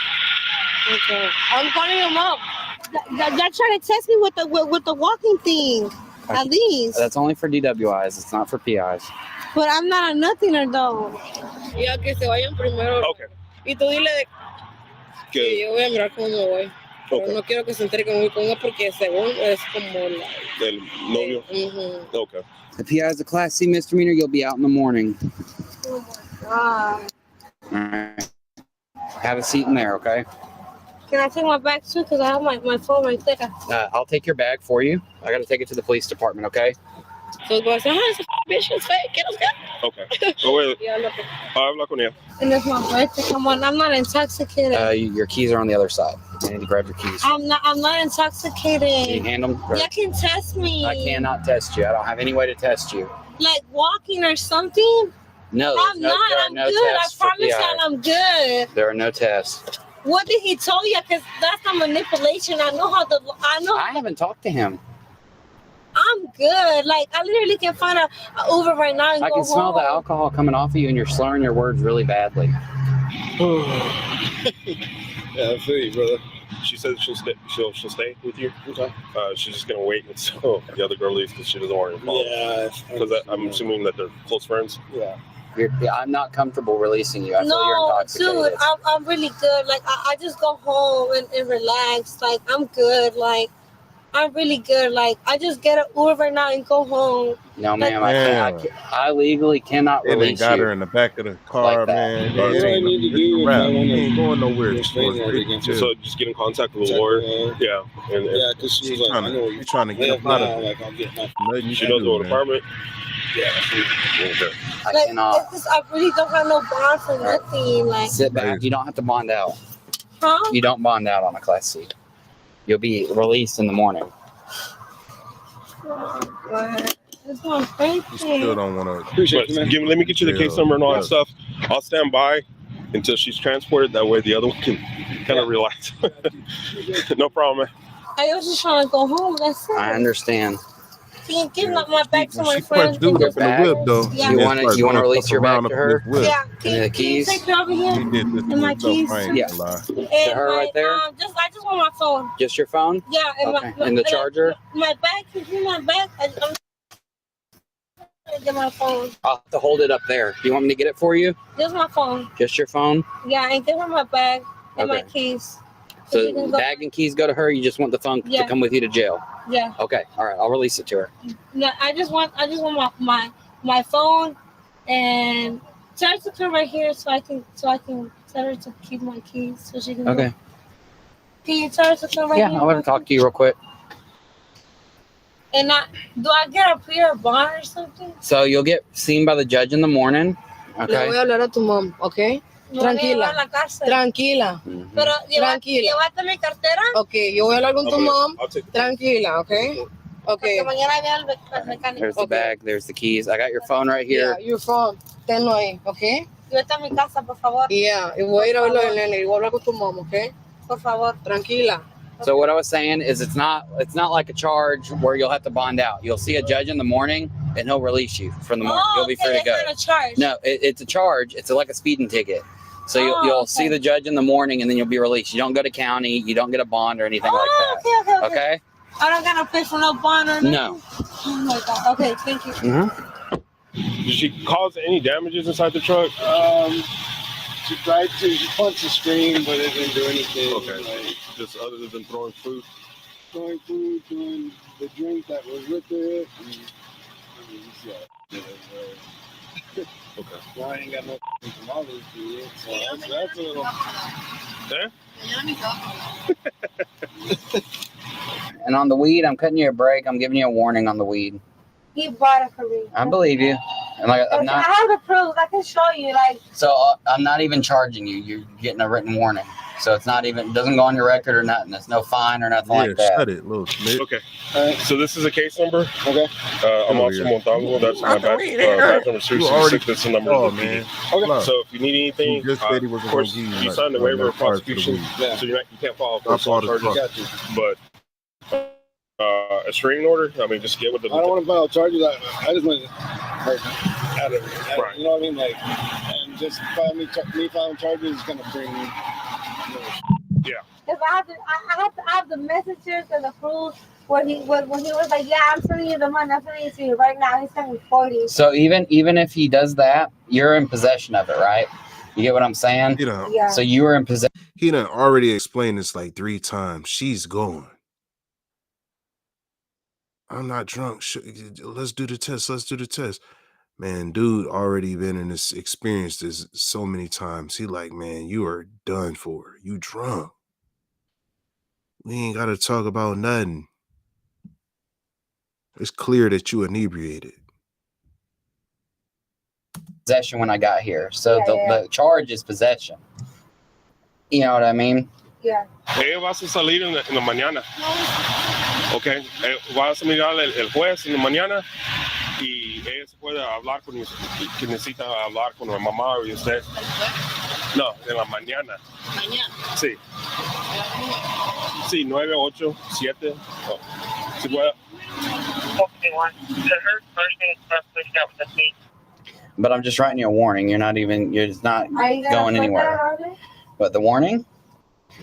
Okay. I'm calling him up. Y'all trying to test me with the walking thing. At least. That's only for DWIs. It's not for PIs. But I'm not a nothinger though. Ya que se vayan primero. Okay. Y tú dile que yo voy a mirar cómo me voy. Pero Okay. no quiero que se entere que me voy con ella porque según es como la... El novio. Okay. The PI is a Class C misdemeanor. You'll be out in the morning. Oh my God. All right. Have a seat in there, okay? Can I take my bag too? Because I have my phone right there. I'll take your bag for you. I got to take it to the police department, okay? So go say, hi, bitch, it's fake. ¿Qué nos queda? Okay. Oh, wait. Yeah, look. Habla con ella. And it's my birthday. Come on, I'm not intoxicated. Your keys are on the other side. You need to grab your keys. I'm not intoxicated. Can you hand them? Y'all can test me. I cannot test you. I don't have any way to test you. Like walking or something? No, I'm there not. are I'm no good. I tests for promise PI. y'all I'm good. There are no tests. What did he tell you? Because that's not manipulation. I haven't talked to him. I'm good. Like, I literally can find a Uber right now and I go can smell the home. alcohol coming off of you, and you're slurring your words really badly. Yeah, I feel you, brother. She said she'll stay with you. Okay. She's just gonna wait until the other girl leaves because she doesn't want to follow. Yeah. Because I'm assuming that they're close friends. Yeah. I'm not comfortable releasing you. I feel you're No, intoxicated. dude, I'm really good. Like, I just go home and relax. Like, I'm good. Like, I'm really good. Like, I just get an Uber right now and go home. No, ma'am. I legally cannot They done release got you. her in the back of the car, Like that. man. That's what I need to do. He ain't going nowhere. So just get in contact with the lawyer. Yeah. Yeah, because she was like, I know you're trying to get up out of it. Like, I'll get my... Nothing you She can knows do, what man. apartment. Yeah. Okay. Like, it's just, I really don't have no bond for nothing. Like, Sit back. You don't have to bond out. huh? You don't bond out on a Class C. You'll be released in the morning. It's my birthday. Still don't want to. Appreciate it, man. Let me get you the case number and all that stuff. I'll stand by until she's transported. That way the other one can kind of relax. No problem, man. I was just trying to go home. That's it. I understand. Can you give my bag to my She friends? punched dude up in the Bag? whip, though. Yeah. You Then want started to doing release stuff your around bag to up in her? his whip. Yeah. And the Can you keys? take it over here? He did this to And my himself. keys, I ain't too? gonna lie. To her right there? I just want my phone. Just your phone? Yeah. And Okay. And the charger? My bag. Can you give me my bag? I'm trying to get my phone. I'll have to hold it up there. Do you want me to get it for you? Just my phone. Just your phone? Yeah. And give her my bag and my Okay. keys. So you So can go- bag and keys go to her. You just want the phone Yeah. to come with you to jail. Yeah. Okay. All right. I'll release it to her. No, I just want my phone and tell her to come right here so I can tell her to keep my keys so she can go. Okay. Can you tell her to come right Yeah. here? I'll let her talk to you real quick. And do I get a prayer bond or something? So you'll get seen by the judge in the morning. Le voy a Okay. hablar a tu mom, ¿ok? Me voy a llevar a Tranquila. la cárcel. Tranquila. Pero Tranquila. llévate mi cartera Ok, yo voy a hablar con tu Okay, mom. I'll take Tranquila, ¿ok? Ok. porque mañana viene el mecánico. There's the bag. There's the keys. I got your phone right here. Yeah, your phone. Tenlo ahí, ¿ok? Vete a mi casa, por favor. Yeah, y voy a ir a verlo del nene y voy a hablar con tu mom, ¿ok? Por favor. Tranquila. So what I was saying is it's not like a charge where you'll have to bond out. You'll see a judge in the morning and he'll release you from the morning. Oh, You'll be free to okay, go. it's not a charge. No, it's a charge. It's like a speeding ticket. So Oh, you'll okay. see the judge in the morning and then you'll be released. You don't go to county. You don't get a bond or anything like that. Okay. Okay? I don't gotta pay for no bond or nothing? No. Oh my God. Okay, thank you. Did she cause any damages inside the truck? She tried to punch the screen, but it didn't do anything. Okay. Like, Just other than throwing food. throwing food, doing the drink that was with it. And, I mean, yeah. Okay. Well, I ain't got no tamales to eat, so that's a little. And on the weed, I'm cutting you a break. I'm giving you a warning on the weed. He bought it for me. I believe you. And like, I'm I not. have the proof. I can show you. Like, So I'm not even charging you. You're getting a written warning. So it's not even, doesn't go on your record or nothing. It's no fine or nothing like that. Shut it, little Smith. Okay. So this is a case number. Okay. I'm Officer Montalvo. That's my badge number 366. That's the number of the PD. Okay. So if you need anything, just said he was of course, gonna give you, you like, signed the waiver of part for the prosecution, week. so you can't file Not for part of the charges. But a restraining order, I mean, just get with the. I don't want to file charges. I just want to out of it. Right. You know what I mean? Like, and just me filing charges is gonna bring. Yeah. if I have to have the messages and the proof when he was like, yeah, I'm sending you the money. I'm sending it to you right now. He's sending me 40. So even if he does that, you're in possession of it, right? You get what I'm saying? You know. Yeah. So you were in possession. He done already explained this like 3 times. She's going. I'm not drunk. Let's do the test. Let's do the test. Man, dude already been in this experience this so many times. He like, man, you are done for. You drunk. We ain't got to talk about nothing. It's clear that you inebriated. Possession when I got here. So the charge is possession. You know what I mean? Yeah. Ella vas a salir en la mañana. Ok. Vas a mirar el juez en la mañana y ella se puede hablar con que necesita hablar con la mamá o usted. No, en la mañana. Mañana. Sí. Sí, 9, 8, 7. Oh. Si puede. But I'm just writing you a warning. You're just not Are you gonna going put anywhere. that on it? But the warning?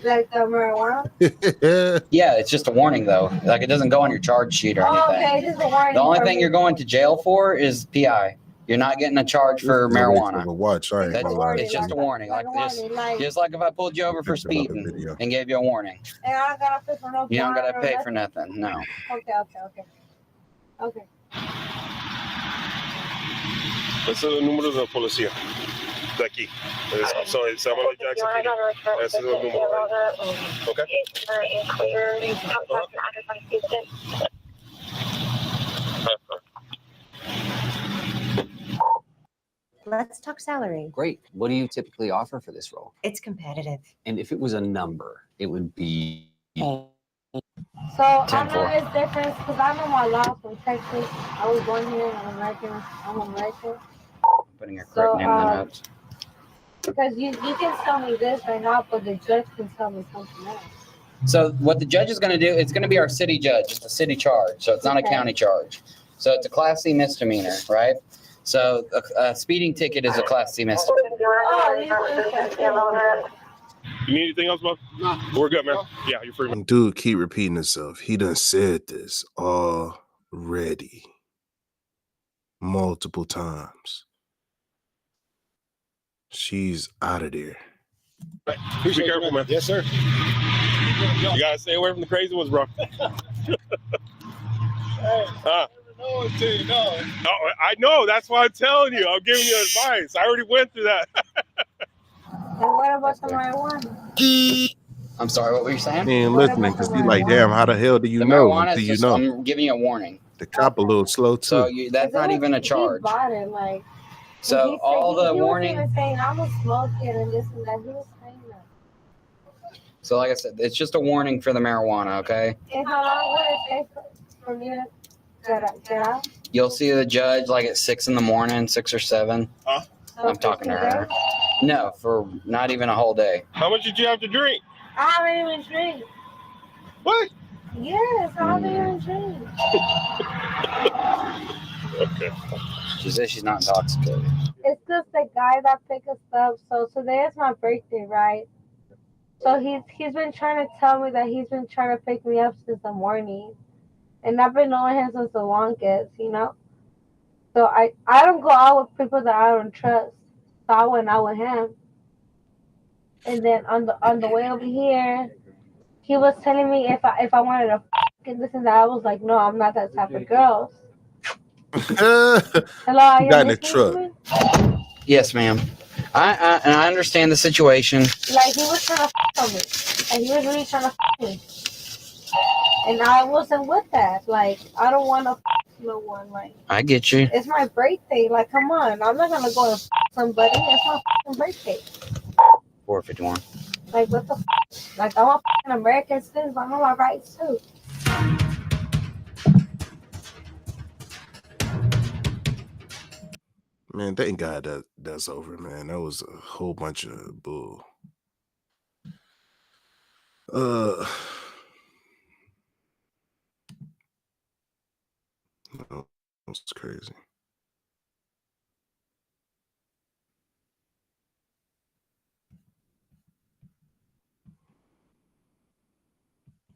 Like the marijuana? Yeah, it's just a warning though. Like it doesn't go on your charge sheet or Oh, anything. okay. This is a warning. The only for thing me. you're going to jail for is PI. You're not getting a charge for marijuana. Watch, I ain't That's, gonna lie. it's just a warning. Like this, just like if I pulled you over for speeding and gave you a warning. And I don't gotta pay for no You don't fine gotta or pay for nothing? nothing. No. Okay. Ese es el número de la policía. De aquí. So, se llama Jackson. Ese es el número. Ok. Let's talk salary. Great. What do you typically offer for this role? It's competitive. And if it was a number, it would be. So I 10-4. know it's different because I know my law from Texas. I was born here and I'm American. Putting your correct name in the notes. Because you can tell me this right now, but the judge can tell me something else. So what the judge is going to do, it's going to be our city judge. It's a city charge. So it's not a county charge. So it's a Class C misdemeanor, right? So a speeding ticket is a Class C misdemeanor. You need anything else, Bob? No. We're good, man. Yeah, you're free. Dude keep repeating himself. He done said this already. Multiple times. She's out of there. Be careful, man. Yes, sir. You gotta stay away from the crazy ones, bro. Oh, I know. That's why I'm telling you. I'm giving you advice. I already went through that. And what about the marijuana? I'm sorry, what were you saying? He ain't listening because he like, damn, how the hell do you The know? marijuana Until is you just, know. I'm giving you a warning. The cop a little slow too. So that's not even a charge. He bought it, like. So he all said, the he warning. was even saying I'm a smoker and this and that. He was saying that. So like I said, it's just a warning for the marijuana, okay? And how long would it take for me to get out? You'll see the judge like at 6 in the morning, 6 or 7. Huh? I'm talking to her. No, for not even a whole day. How much did you have to drink? I haven't even drink. What? Yes, I haven't even drink. Okay. She says she's not intoxicated. It's just the guy that picked us up. So today is my birthday, right? So he's been trying to tell me that he's been trying to pick me up since the morning. And I've been knowing him since the longest, you know? So I don't go out with people that I don't trust. So I went out with him. And then on the way over here, he was telling me if I wanted to and this and that. I was like, no, I'm not that type of girl. Hello, are you Got in the listening to truck. me? Yes, ma'am. And I understand the situation. Like he was trying to on me. Like he was really trying to me. And I wasn't with that. Like I don't want to little one. Like, I get you. it's my birthday. Like, come on. I'm not gonna go and somebody. It's my birthday. 451. Like, what the like, I'm a American citizen. I know my rights too. Man, thank God that's over, man. That was a whole bunch of bull. No, it's crazy.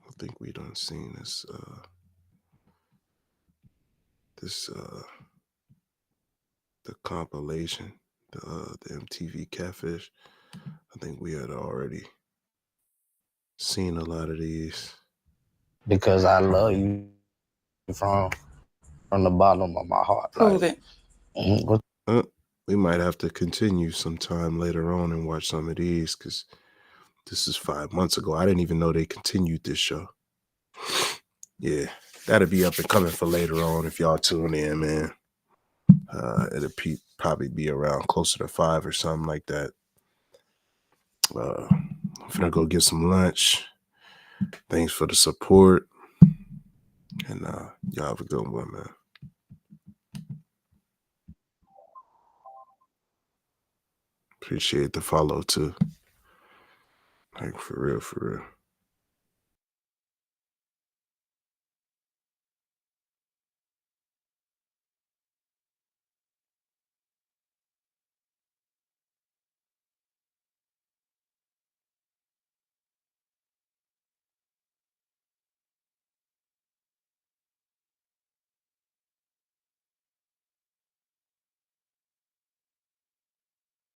I think we done seen this the compilation, the MTV Catfish. I think we had already seen a lot of these. Because I love you from the bottom of my heart. Prove it. We might have to continue sometime later on and watch some of these because this is 5 months ago. I didn't even know they continued this show. Yeah, that'll be up and coming for later on if y'all tune in, man. It'll probably be around closer to 5 or something like that. I'm gonna go get some lunch. Thanks for the support. And y'all have a good one, man. Appreciate the follow too. Like for real, for real.